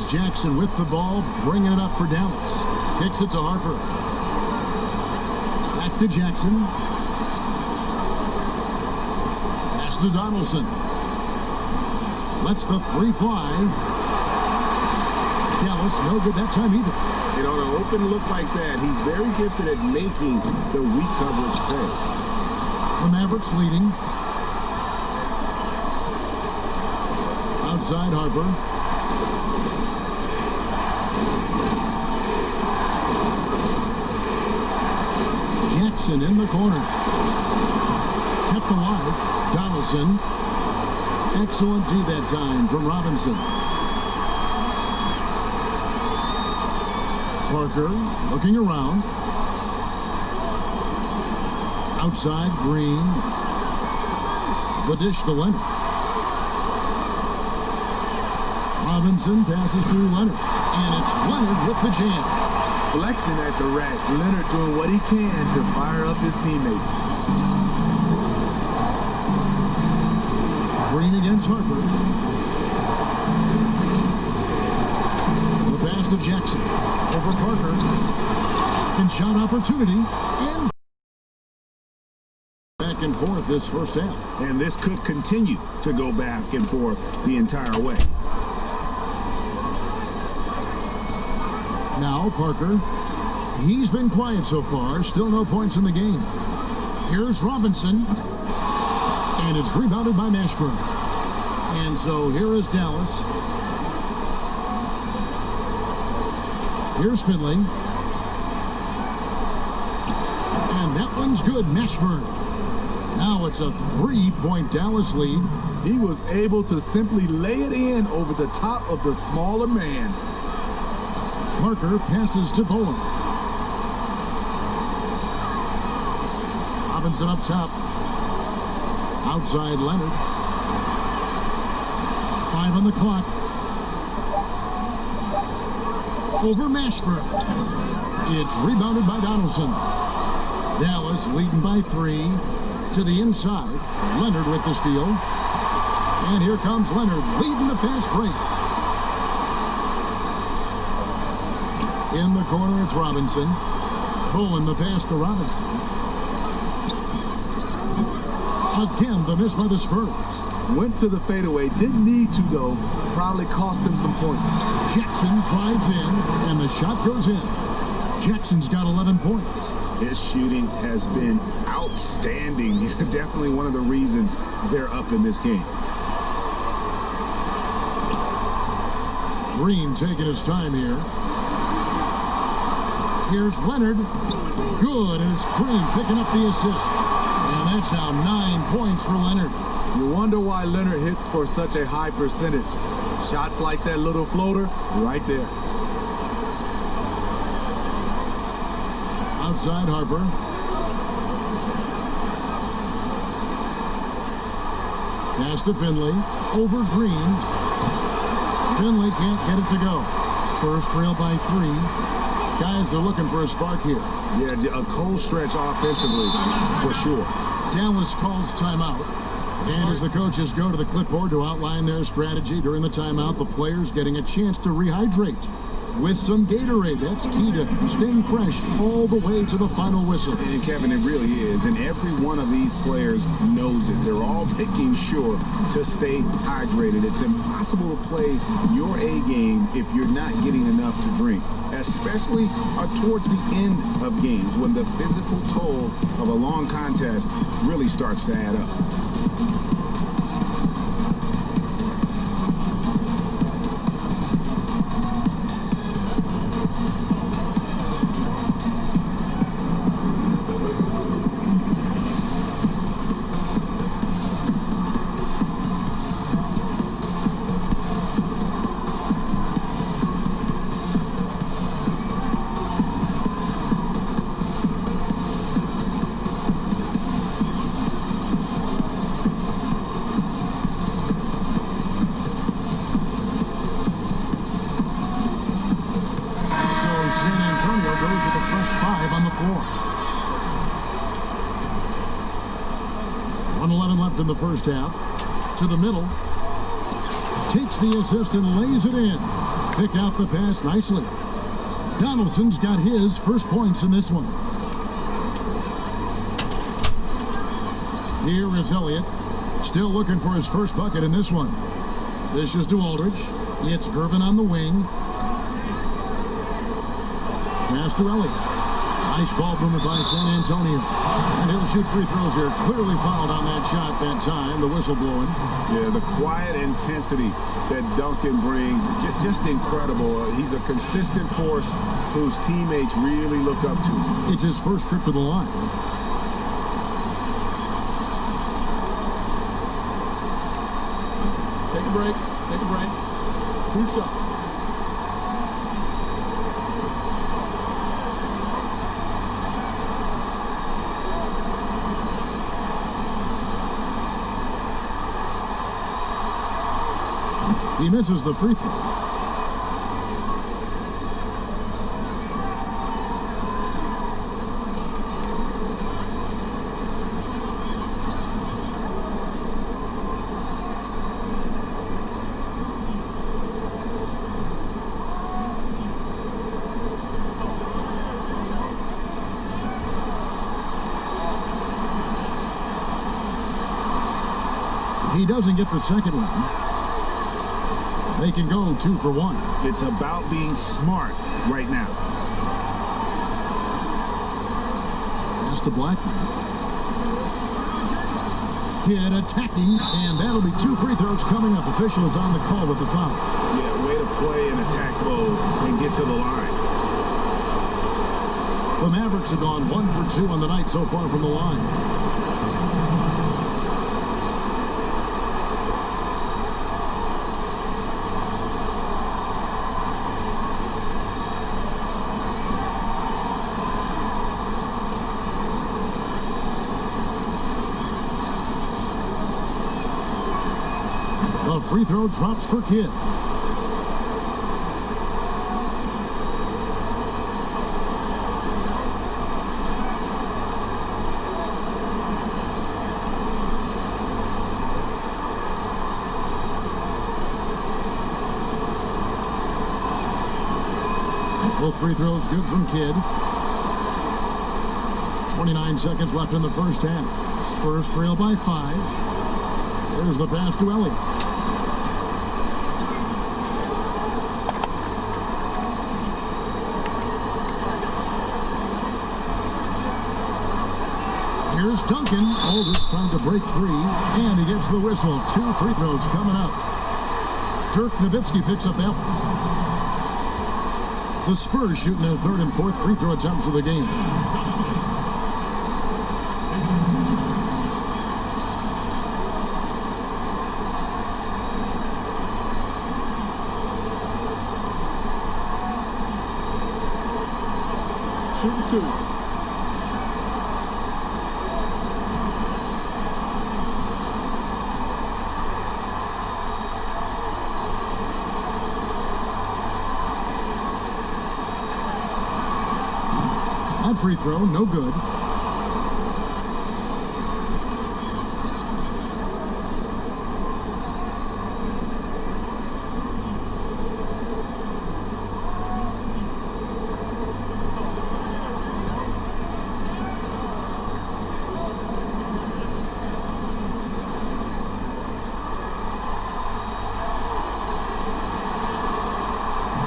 Jackson with the ball, bringing it up for Dallas. Kicks it to Harper. Back to Jackson. Pass to Donaldson. Lets the 3 fly. Dallas, no good that time either. You know, an open look like that, he's very gifted at making the weak coverage pay. The Mavericks leading. Outside Harper. Jackson in the corner. Kept alive. Donaldson. Excellent D that time from Robinson. Parker looking around. Outside Green. The dish to Leonard. Robinson passes to Leonard. And it's Leonard with the jam. Flexing at the rack. Leonard doing what he can to fire up his teammates. Green against Harper. The pass to Jackson. Over Parker. And shot opportunity. And back and forth this first half. And this could continue to go back and forth the entire way. Now Parker, he's been quiet so far, still no points in the game. Here's Robinson, and it's rebounded by Mashburn. And so here is Dallas. Here's Finley. And that one's good, Mashburn. Now it's a 3-point Dallas lead. He was able to simply lay it in over the top of the smaller man. Parker passes to Bowen. Robinson up top. Outside Leonard. 5 on the clock. Over Mashburn. It's rebounded by Donaldson. Dallas leading by 3. To the inside. Leonard with the steal. And here comes Leonard leading the fast break. In the corner, it's Robinson. Bowen the pass to Robinson. Again, the miss by the Spurs. Went to the fadeaway. Didn't need to, though. Probably cost him some points. Jackson drives in, and the shot goes in. Jackson's got 11 points. His shooting has been outstanding. Definitely one of the reasons they're up in this game. Green taking his time here. Here's Leonard. Good, and it's Green picking up the assist. And that's now 9 points for Leonard. You wonder why Leonard hits for such a high percentage. Shots like that little floater, right there. Outside Harper. Pass to Finley. Over Green. Finley can't get it to go. Spurs trail by 3. Guys are looking for a spark here. Yeah, a cold stretch offensively, for sure. Dallas calls timeout. And as the coaches go to the clipboard to outline their strategy during the timeout, the players getting a chance to rehydrate with some Gatorade. That's key to staying fresh all the way to the final whistle. And Kevin, it really is. And every one of these players knows it. They're all making sure to stay hydrated. It's impossible to play your A game if you're not getting enough to drink, especially towards the end of games when the physical toll of a long contest really starts to add up. In the first half, to the middle, takes the assist and lays it in. Pick out the pass nicely. Donaldson's got his first points in this one. Here is Elliott, still looking for his first bucket in this one. This is to Aldridge. It's Gervin on the wing. Pass to Elliott. Nice ball movement by San Antonio. And he'll shoot free throws here. Clearly fouled on that shot that time. The whistle blowing. Yeah, the quiet intensity that Duncan brings, just incredible. He's a consistent force whose teammates really look up to. It's his first trip to the line. Take a break. Take a break. 2 shots. He misses the free throw. He doesn't get the second one. They can go 2 for 1. It's about being smart right now. Pass to Blackman. Kidd attacking, and that'll be 2 free throws coming up. Officials on the call with the foul. Yeah, way to play in attack mode and get to the line. The Mavericks have gone 1 for 2 on the night so far from the line. The free throw drops for Kidd. Both free throws good from Kidd. 29 seconds left in the first half. Spurs trail by 5. There's the pass to Elliott. Here's Duncan. Aldridge trying to break free, and he gets the whistle. 2 free throws coming up. Dirk Nowitzki picks up that one. The Spurs shooting their 3rd and 4th free throw attempts of the game. Shooting 2. Free throw, no good.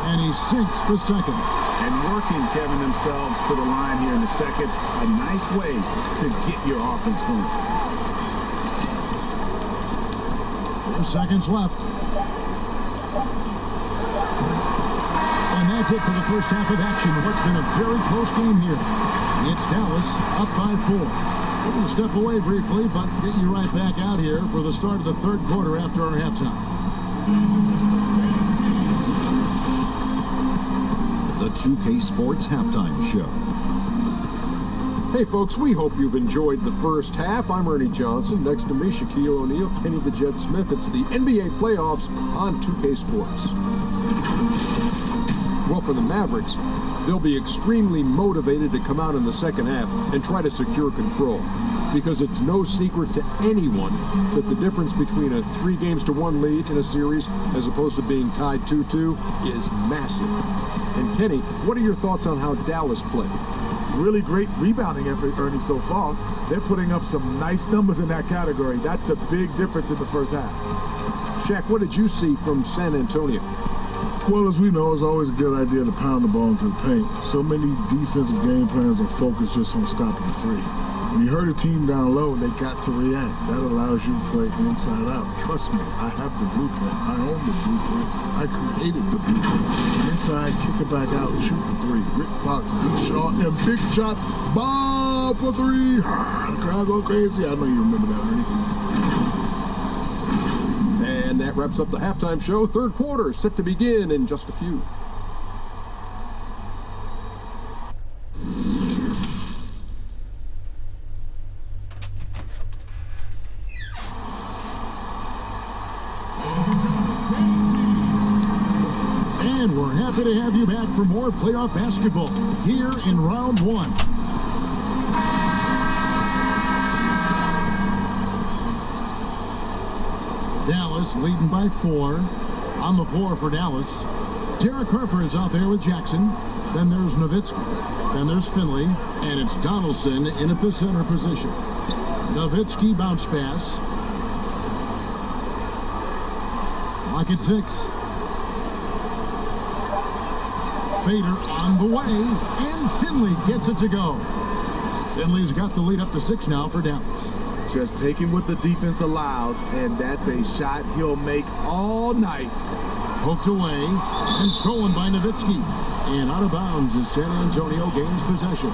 And he sinks the second. And working, Kevin, themselves to the line here in the second. A nice way to get your offense going. 4 seconds left. And that's it for the first half of action. What's been a very close game here. It's Dallas up by 4. We're going to step away briefly, but get you right back out here for the start of the 3rd quarter after our halftime. The 2K Sports Halftime Show. Hey folks, we hope you've enjoyed the first half. I'm Ernie Johnson. Next to me, Shaquille O'Neal, Kenny the Jet Smith. It's the NBA playoffs on 2K Sports. Well, for the Mavericks, they'll be extremely motivated to come out in the second half and try to secure control. Because it's no secret to anyone that the difference between a 3-1 lead in a series as opposed to being tied 2-2 is massive. And Kenny, what are your thoughts on how Dallas played? Really great rebounding effort, Ernie, so far. They're putting up some nice numbers in that category. That's the big difference in the first half. Shaq, what did you see from San Antonio? Well, as we know, it's always a good idea to pound the ball into the paint. So many defensive game plans are focused just on stopping the 3. When you hurt a team down low, they got to react. That allows you to play inside out. Trust me, I have the blueprint. I own the blueprint. I created the blueprint. Inside, kick it back out, shoot the 3. Rick Fox, big shot, and big shot. Bob for 3. The crowd go crazy. I know you remember that, Ernie. And that wraps up the halftime show. 3rd quarter set to begin in just a few. And we're happy to have you back for more playoff basketball here in round 1. Dallas leading by 4. On the floor for Dallas, Derek Harper is out there with Jackson. Then there's Nowitzki. Then there's Finley. And it's Donaldson in at the center position. Nowitzki bounce pass. Clock at 6. Fader on the way. And Finley gets it to go. Finley's got the lead up to 6 now for Dallas. Just taking what the defense allows, and that's a shot he'll make all night. Poked away and stolen by Nowitzki. And out of bounds as San Antonio gains possession.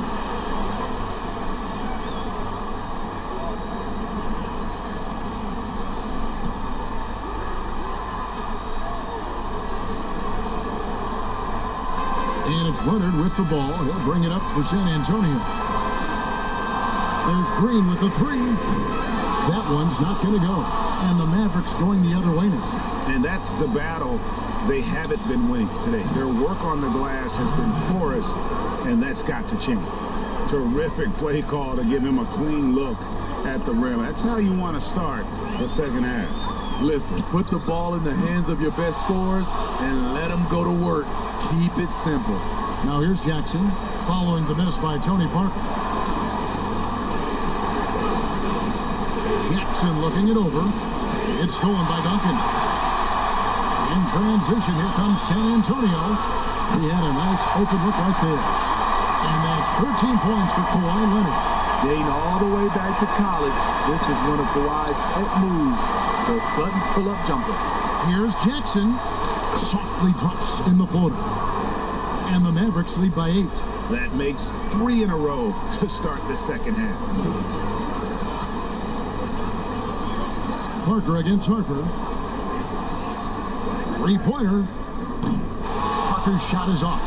And it's Leonard with the ball. He'll bring it up for San Antonio. There's Green with the 3. That one's not going to go. And the Mavericks going the other way now. And that's the battle they haven't been winning today. Their work on the glass has been porous, and that's got to change. Terrific play call to give him a clean look at the rim. That's how you want to start the second half. Listen, put the ball in the hands of your best scorers and let them go to work. Keep it simple. Now here's Jackson following the miss by Tony Parker. Jackson looking it over. It's stolen by Duncan. In transition, here comes San Antonio. He had a nice open look right there. And that's 13 points for Kawhi Leonard. Dating all the way back to college, this is one of Kawhi's pet moves, the sudden pull-up jumper. Here's Jackson. Softly drops in the floater. And the Mavericks lead by 8. That makes 3 in a row to start the second half. Parker against Harper. Three-pointer. Parker's shot is off.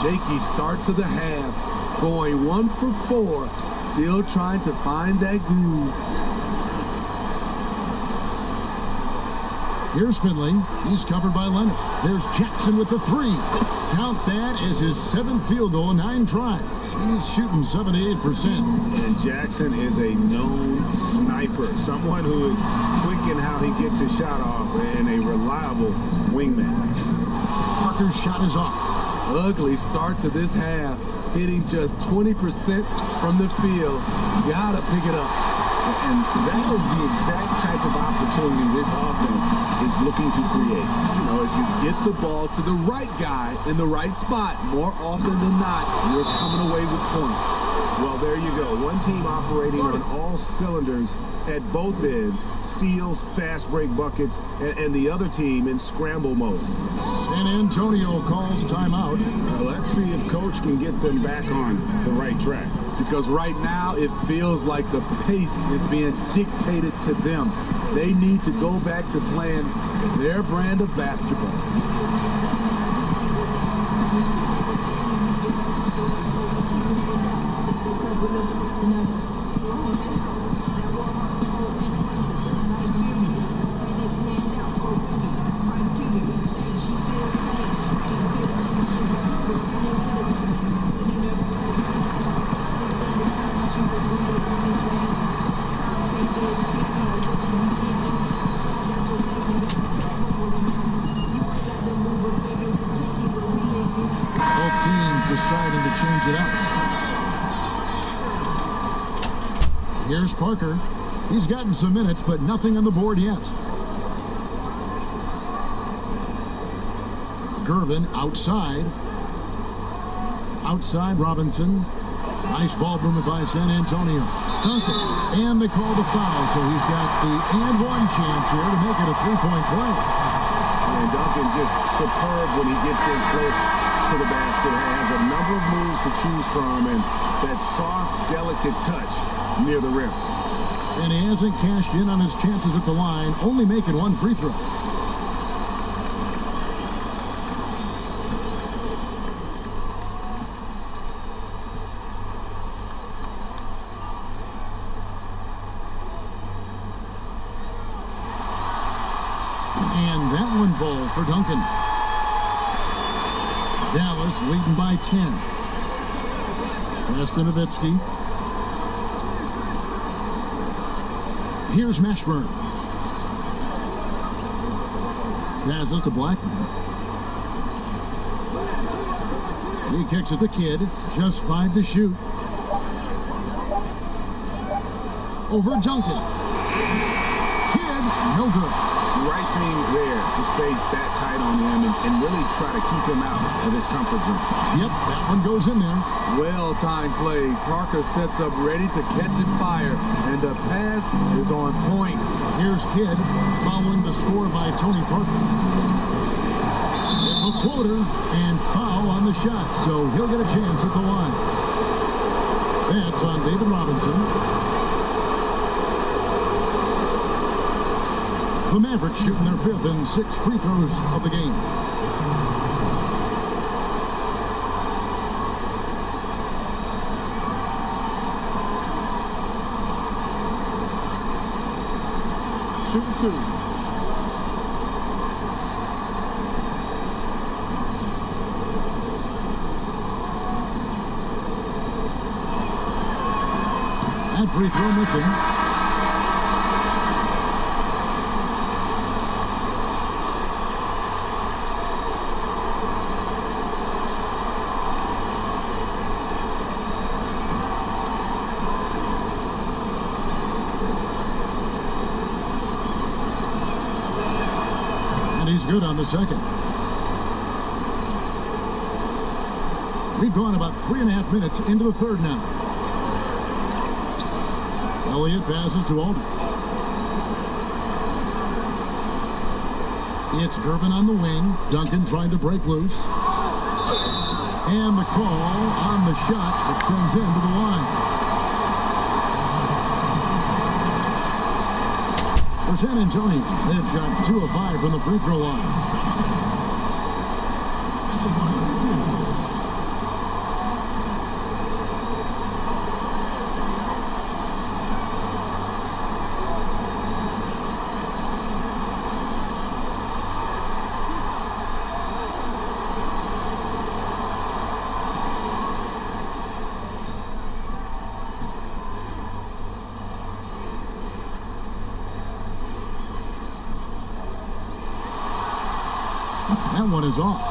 Shaky start to the half. Going 1 for 4. Still trying to find that groove. Here's Finley. He's covered by Leonard. There's Jackson with the 3. Count that as his 7th field goal in 9 tries. He's shooting 78%. And Jackson is a known sniper. Someone who is quick in how he gets his shot off and a reliable wingman. Parker's shot is off. Ugly start to this half. Hitting just 20% from the field. Gotta pick it up. And that is the exact type of opportunity this offense is looking to create. You know, if you get the ball to the right guy in the right spot, more often than not, you're coming away with points. Well, there you go. One team operating on all cylinders at both ends. Steals, fast break buckets, and the other team in scramble mode. San Antonio calls timeout. Let's see if Coach can get them back on the right track. Because right now it feels like the pace is being dictated to them. They need to go back to playing their brand of basketball. Deciding to change it up. Here's Parker. He's gotten some minutes, but nothing on the board yet. Gervin outside. Outside Robinson. Nice ball movement by San Antonio. Duncan. And they call the foul, so he's got the and one chance here to make it a three-point play. And Duncan just superb when he gets in close to the basket. Has a number of moves to choose from, and that soft, delicate touch near the rim. And he hasn't cashed in on his chances at the line, only making one free throw. And that one falls for Duncan. Dallas leading by 10. Pass to Nowitzki. Here's Mashburn. Passes to Blackman. He kicks at the kid. Just 5 to shoot. Over Duncan. Kid, no good. Right thing there to stay that tight on him and really try to keep him out of his comfort zone. Yep, that one goes in there. Well-timed play. Parker sets up ready to catch and fire, and the pass is on point. Here's Kidd following the score by Tony Parker. It's a floater and foul on the shot, so he'll get a chance at the line. That's on David Robinson. The Mavericks shooting their 5th and 6th free throws of the game. shooting 2. That free throw missing. And he's good on the second. We've gone about 3.5 minutes into the third now. Elliott passes to Aldridge. It's Durbin on the wing. Duncan trying to break loose. And the call on the shot that sends him to the line. For San Antonio, they've shot 2 of 5 from the free throw line. That one is off.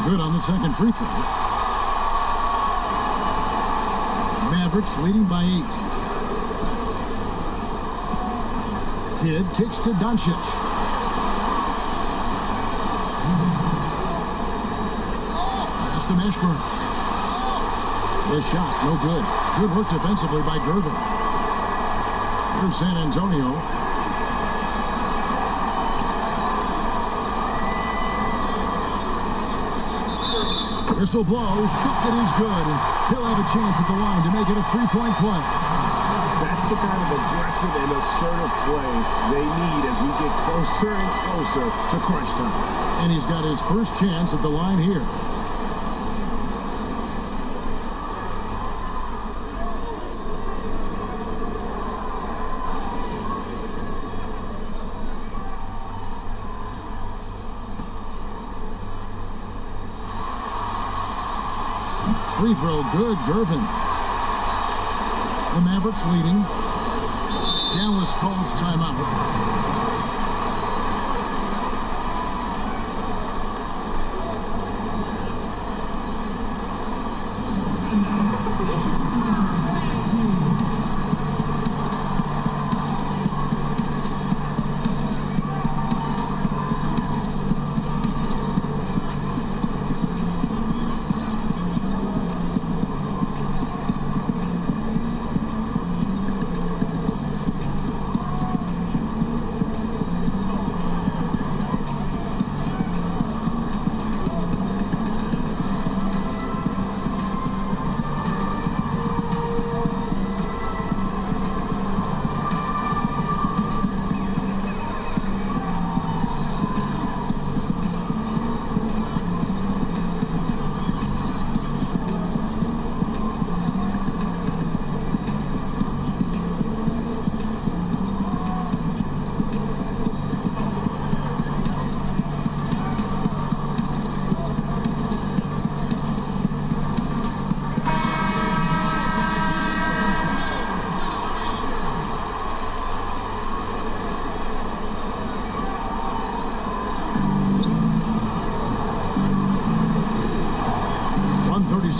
Good on the second free throw. Mavericks leading by 8. Kidd kicks to Doncic. Pass to Mashburn. The shot, no good. Good work defensively by Durbin. Here's San Antonio. Whistle blows, bucket is good. He'll have a chance at the line to make it a 3-point play. That's the kind of aggressive and assertive play they need as we get closer and closer to crunch time. And he's got his first chance at the line here. Free throw, good, Gervin. The Mavericks leading. Dallas calls timeout.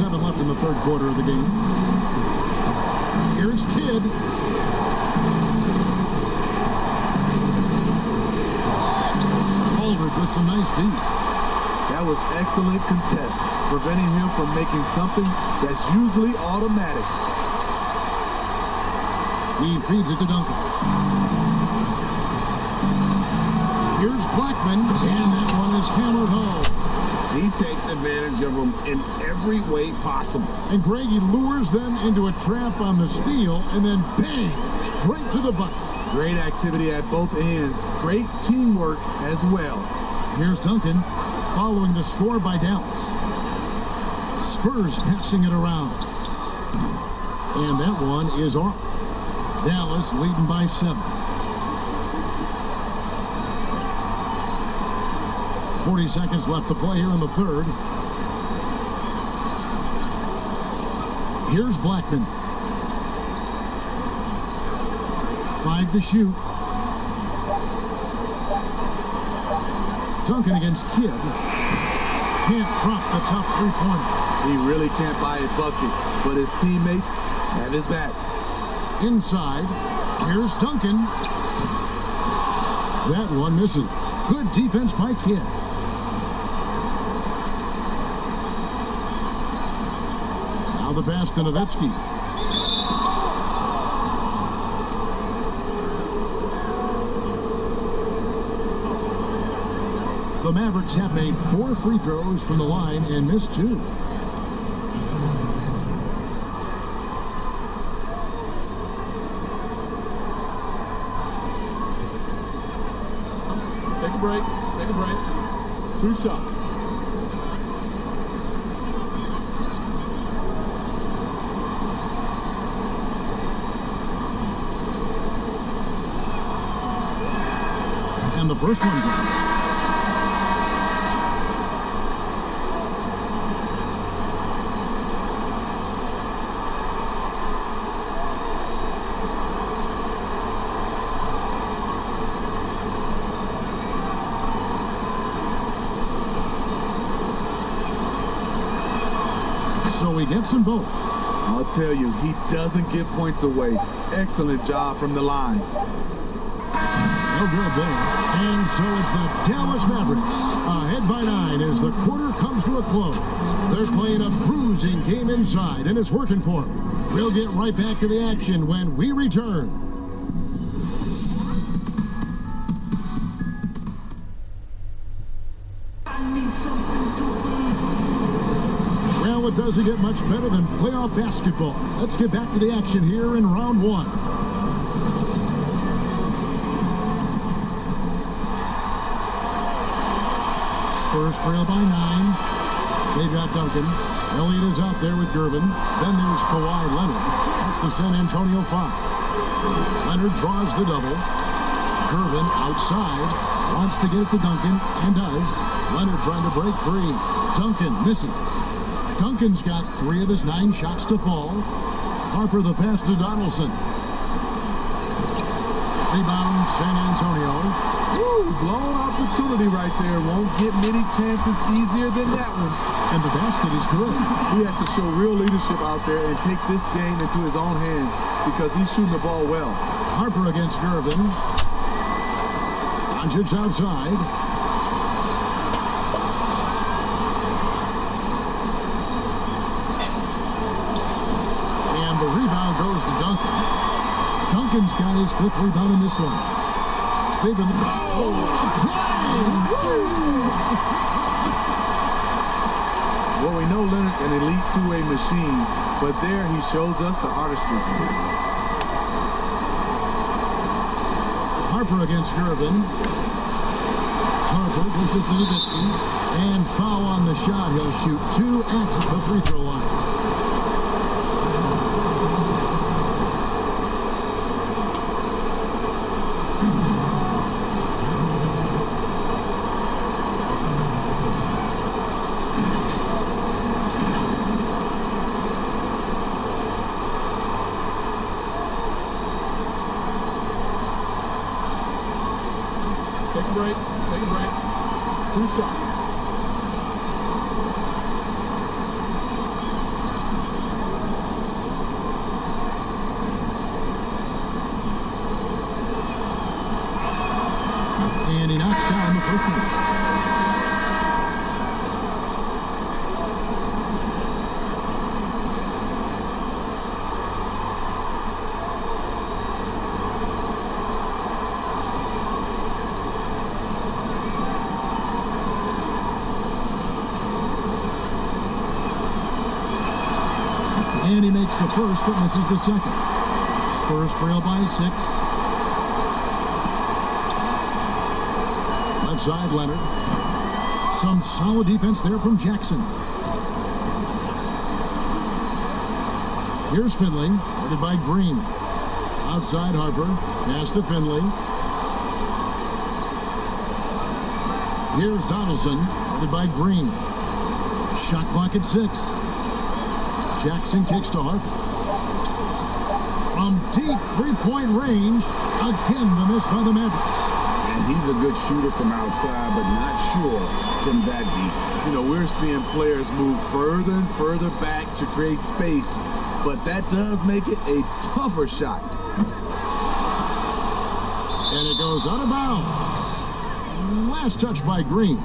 Left in the third quarter of the game. Here's Kidd. Aldridge with some nice deep. That was excellent contest, preventing him from making something that's usually automatic. He feeds it to Duncan. Here's Blackman, and that one is hammered home. He takes advantage of them in every way possible. And Greg, he lures them into a trap on the steal, and then bang, straight to the bucket. Great activity at both ends. Great teamwork as well. Here's Duncan following the score by Dallas. Spurs passing it around. And that one is off. Dallas leading by 7. 40 seconds left to play here in the third. Here's Blackman. 5 to shoot. Duncan against Kidd. Can't drop the tough three-pointer. He really can't buy a bucket, but his teammates have his back. Inside, here's Duncan. That one misses. Good defense by Kidd. Now the pass to Nowitzki. The Mavericks have made 4 free throws from the line and missed 2. Take a break. Take a break. 2 shots. And the first one goes. So he gets them both. I'll tell you, he doesn't give points away. Excellent job from the line. No good there. And so it's the Dallas Mavericks ahead by 9 as the quarter comes to a close. They're playing a bruising game inside, and it's working for them. We'll get right back to the action when we return. Well, it doesn't get much better than playoff basketball. Let's get back to the action here in round 1. Spurs trail by 9. They've got Duncan. Elliott is out there with Gervin. Then there's Kawhi Leonard. That's the San Antonio 5. Leonard draws the double. Gervin outside. Wants to get it to Duncan, and does. Leonard trying to break free. Duncan misses. Duncan's got 3 of his 9 shots to fall. Harper the pass to Donaldson. Rebound San Antonio. Woo, blown opportunity right there. Won't get many chances easier than that one. And the basket is good. He has to show real leadership out there and take this game into his own hands because he's shooting the ball well. Harper against Gervin. Doncic outside. And the rebound goes to Duncan. Duncan's got his 5th rebound in this one. They've been... Well, we know Leonard's an elite two-way machine, but there he shows us the artistry. Harper against Gervin. Harper pushes to Nowitzki. And foul on the shot. He'll shoot 2 at the free throw line. Take a break. Take a break. 2 shots. And he knocks down the first one. And he makes the first, but misses the second. Spurs trail by 6. Left side, Leonard. Some solid defense there from Jackson. Here's Finley, guarded by Green. Outside, Harper. Pass to Finley. Here's Donaldson, guarded by Green. Shot clock at 6. Jackson kicks to Harper. From deep three-point range, again the miss by the Mavericks. And he's a good shooter from outside, but not sure from that deep. You know, we're seeing players move further and further back to create space, but that does make it a tougher shot. And it goes out of bounds. Last touch by Green.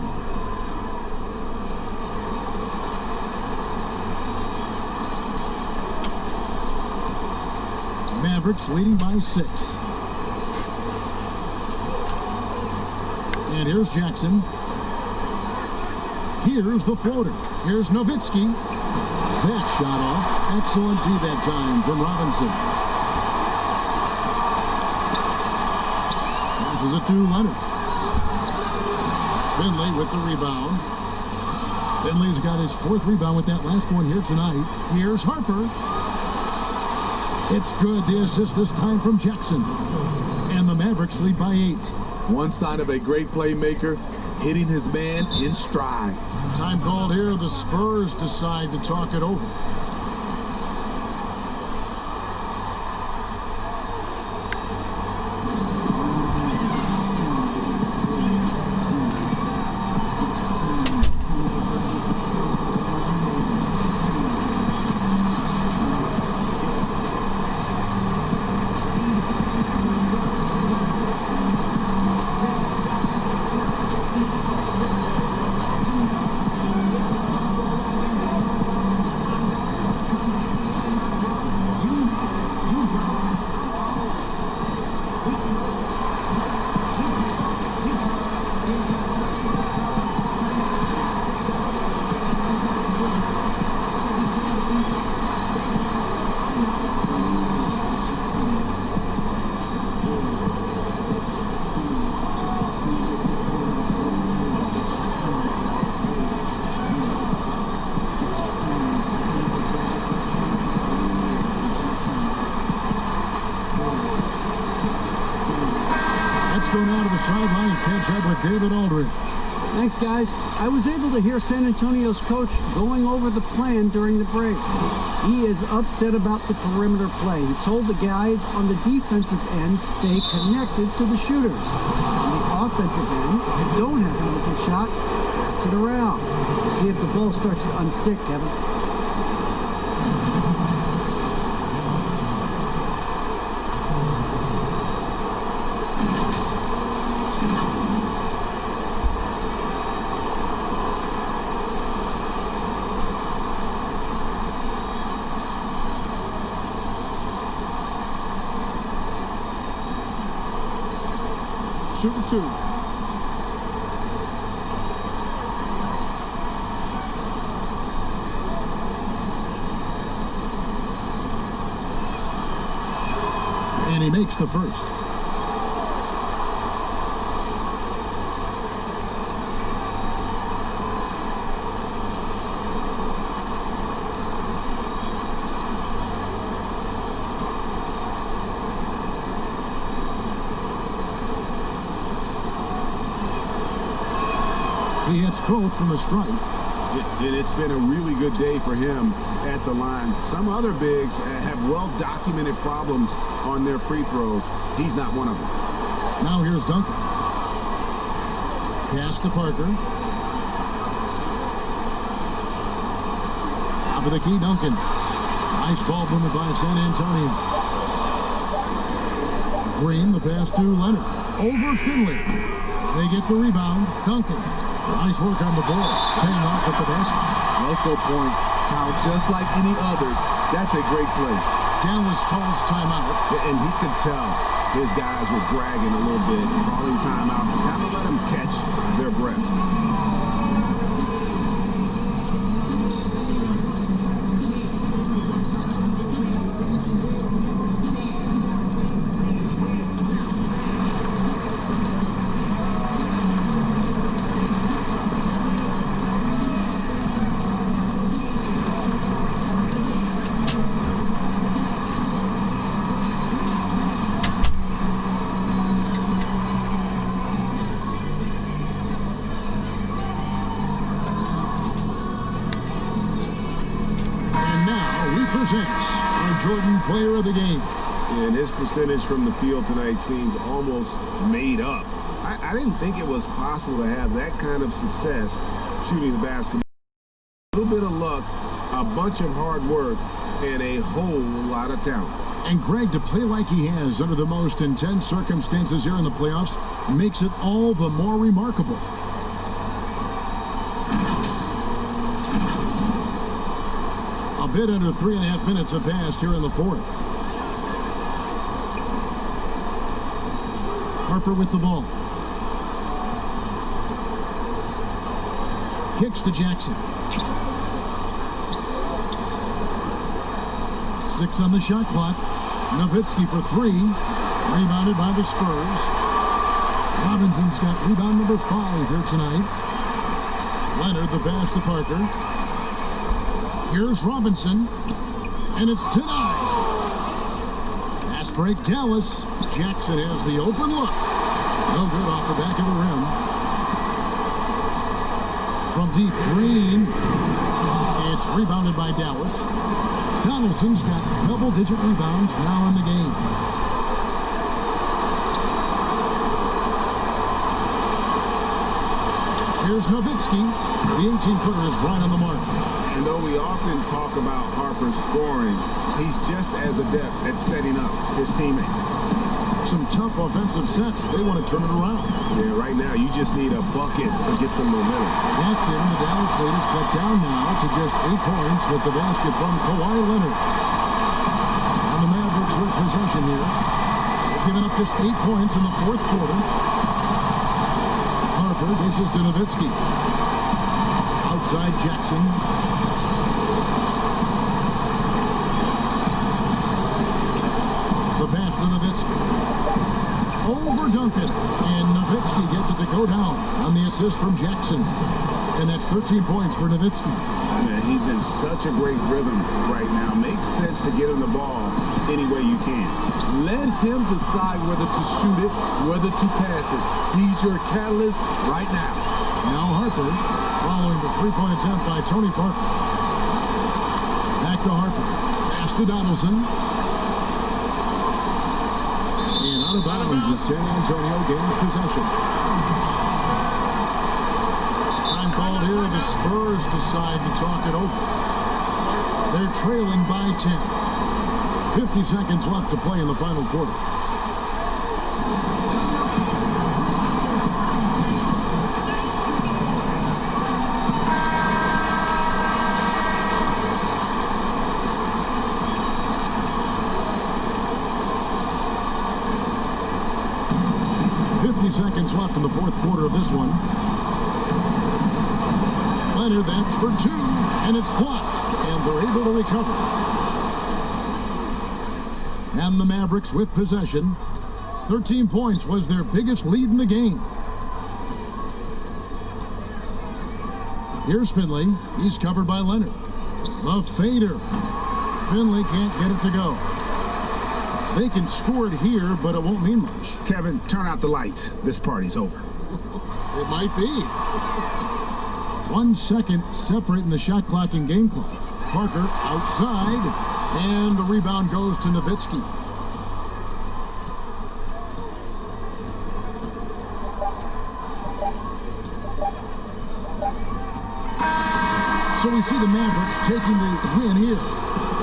Mavericks leading by 6. And here's Jackson. Here's the floater. Here's Nowitzki. That shot off. Excellent D that time from Robinson. Passes it to Leonard. Finley with the rebound. Finley's got his 4th rebound with that last one here tonight. Here's Harper. It's good. The assist this time from Jackson. And the Mavericks lead by 8. One sign of a great playmaker, hitting his man in stride. Time called here. The Spurs decide to talk it over. David Aldridge. Thanks, guys. I was able to hear San Antonio's coach going over the plan during the break. He is upset about the perimeter play. He told the guys on the defensive end stay connected to the shooters. On the offensive end, if you don't have an open shot, pass it around. To see if the ball starts to unstick, Kevin. Shooting 2. And he makes the first. He hits both from the stripe. It's been a really good day for him at the line. Some other bigs have well-documented problems on their free throws. He's not one of them. Now here's Duncan. Pass to Parker. Top of the key, Duncan. Nice ball movement by San Antonio. Green, the pass to Leonard. Over Finley. They get the rebound. Duncan. Nice work on the ball. Paying off at the basket. Also points how, just like any others, that's a great play. Dallas calls timeout. And he could tell his guys were dragging a little bit, calling timeout to kind of let them catch their breath. presents our Jordan Player of the Game. And his percentage from the field tonight seemed almost made up. I didn't think it was possible to have that kind of success shooting the basketball. A little bit of luck, a bunch of hard work, and a whole lot of talent. And Greg, to play like he has under the most intense circumstances here in the playoffs makes it all the more remarkable. A bit under 3.5 minutes have passed here in the fourth. Harper with the ball. Kicks to Jackson. 6 on the shot clock. Nowitzki for 3. Rebounded by the Spurs. Robinson's got rebound number 5 here tonight. Leonard the pass to Parker. Here's Robinson. And it's denied. Pass break Dallas. Jackson has the open look. No good off the back of the rim. From deep, Green. It's rebounded by Dallas. Donaldson's got double-digit rebounds now in the game. Here's Nowitzki. The 18-footer is right on the mark. And though we often talk about Harper scoring, he's just as adept at setting up his teammates. Some tough offensive sets. They want to turn it around. Yeah, right now you just need a bucket to get some momentum. That's it. The Dallas lead is cut down now to just 8 points with the basket from Kawhi Leonard. And the Mavericks with possession here. They've given up just 8 points in the fourth quarter. Harper dishes to Nowitzki. Outside Jackson. The pass to Nowitzki. Over Duncan. And Nowitzki gets it to go down on the assist from Jackson. And that's 13 points for Nowitzki. Man, he's in such a great rhythm right now. Makes sense to get him the ball any way you can. Let him decide whether to shoot it, whether to pass it. He's your catalyst right now. Now Harper following the three-point attempt by Tony Parker. Back to Harper. Pass to Donaldson. And out of bounds as San Antonio gains possession. Time called here, the Spurs decide to talk it over. They're trailing by 10. 50 seconds left to play in the final quarter. Seconds left in the fourth quarter of this one. Leonard, that's for 2, and it's blocked, and they're able to recover. And the Mavericks with possession. 13 points was their biggest lead in the game. Here's Finley. He's covered by Leonard. The fader. Finley can't get it to go. They can score it here, but it won't mean much. Kevin, turn out the lights. This party's over. It might be. 1 second separating the shot clock and game clock. Parker outside, and the rebound goes to Nowitzki. So we see the Mavericks taking the win here.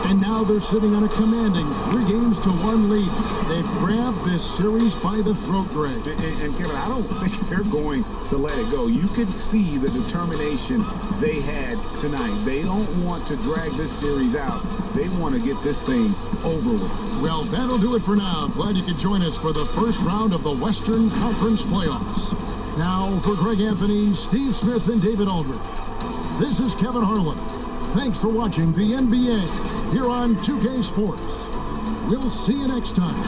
And now they're sitting on a commanding 3-1 lead. They've grabbed this series by the throat, Greg. And Kevin, I don't think they're going to let it go. You could see the determination they had tonight. They don't want to drag this series out. They want to get this thing over with. Well, that'll do it for now. Glad you could join us for the first round of the Western Conference playoffs. Now, for Greg Anthony, Steve Smith, and David Aldridge, this is Kevin Harlan. Thanks for watching the NBA here on 2K Sports. We'll see you next time.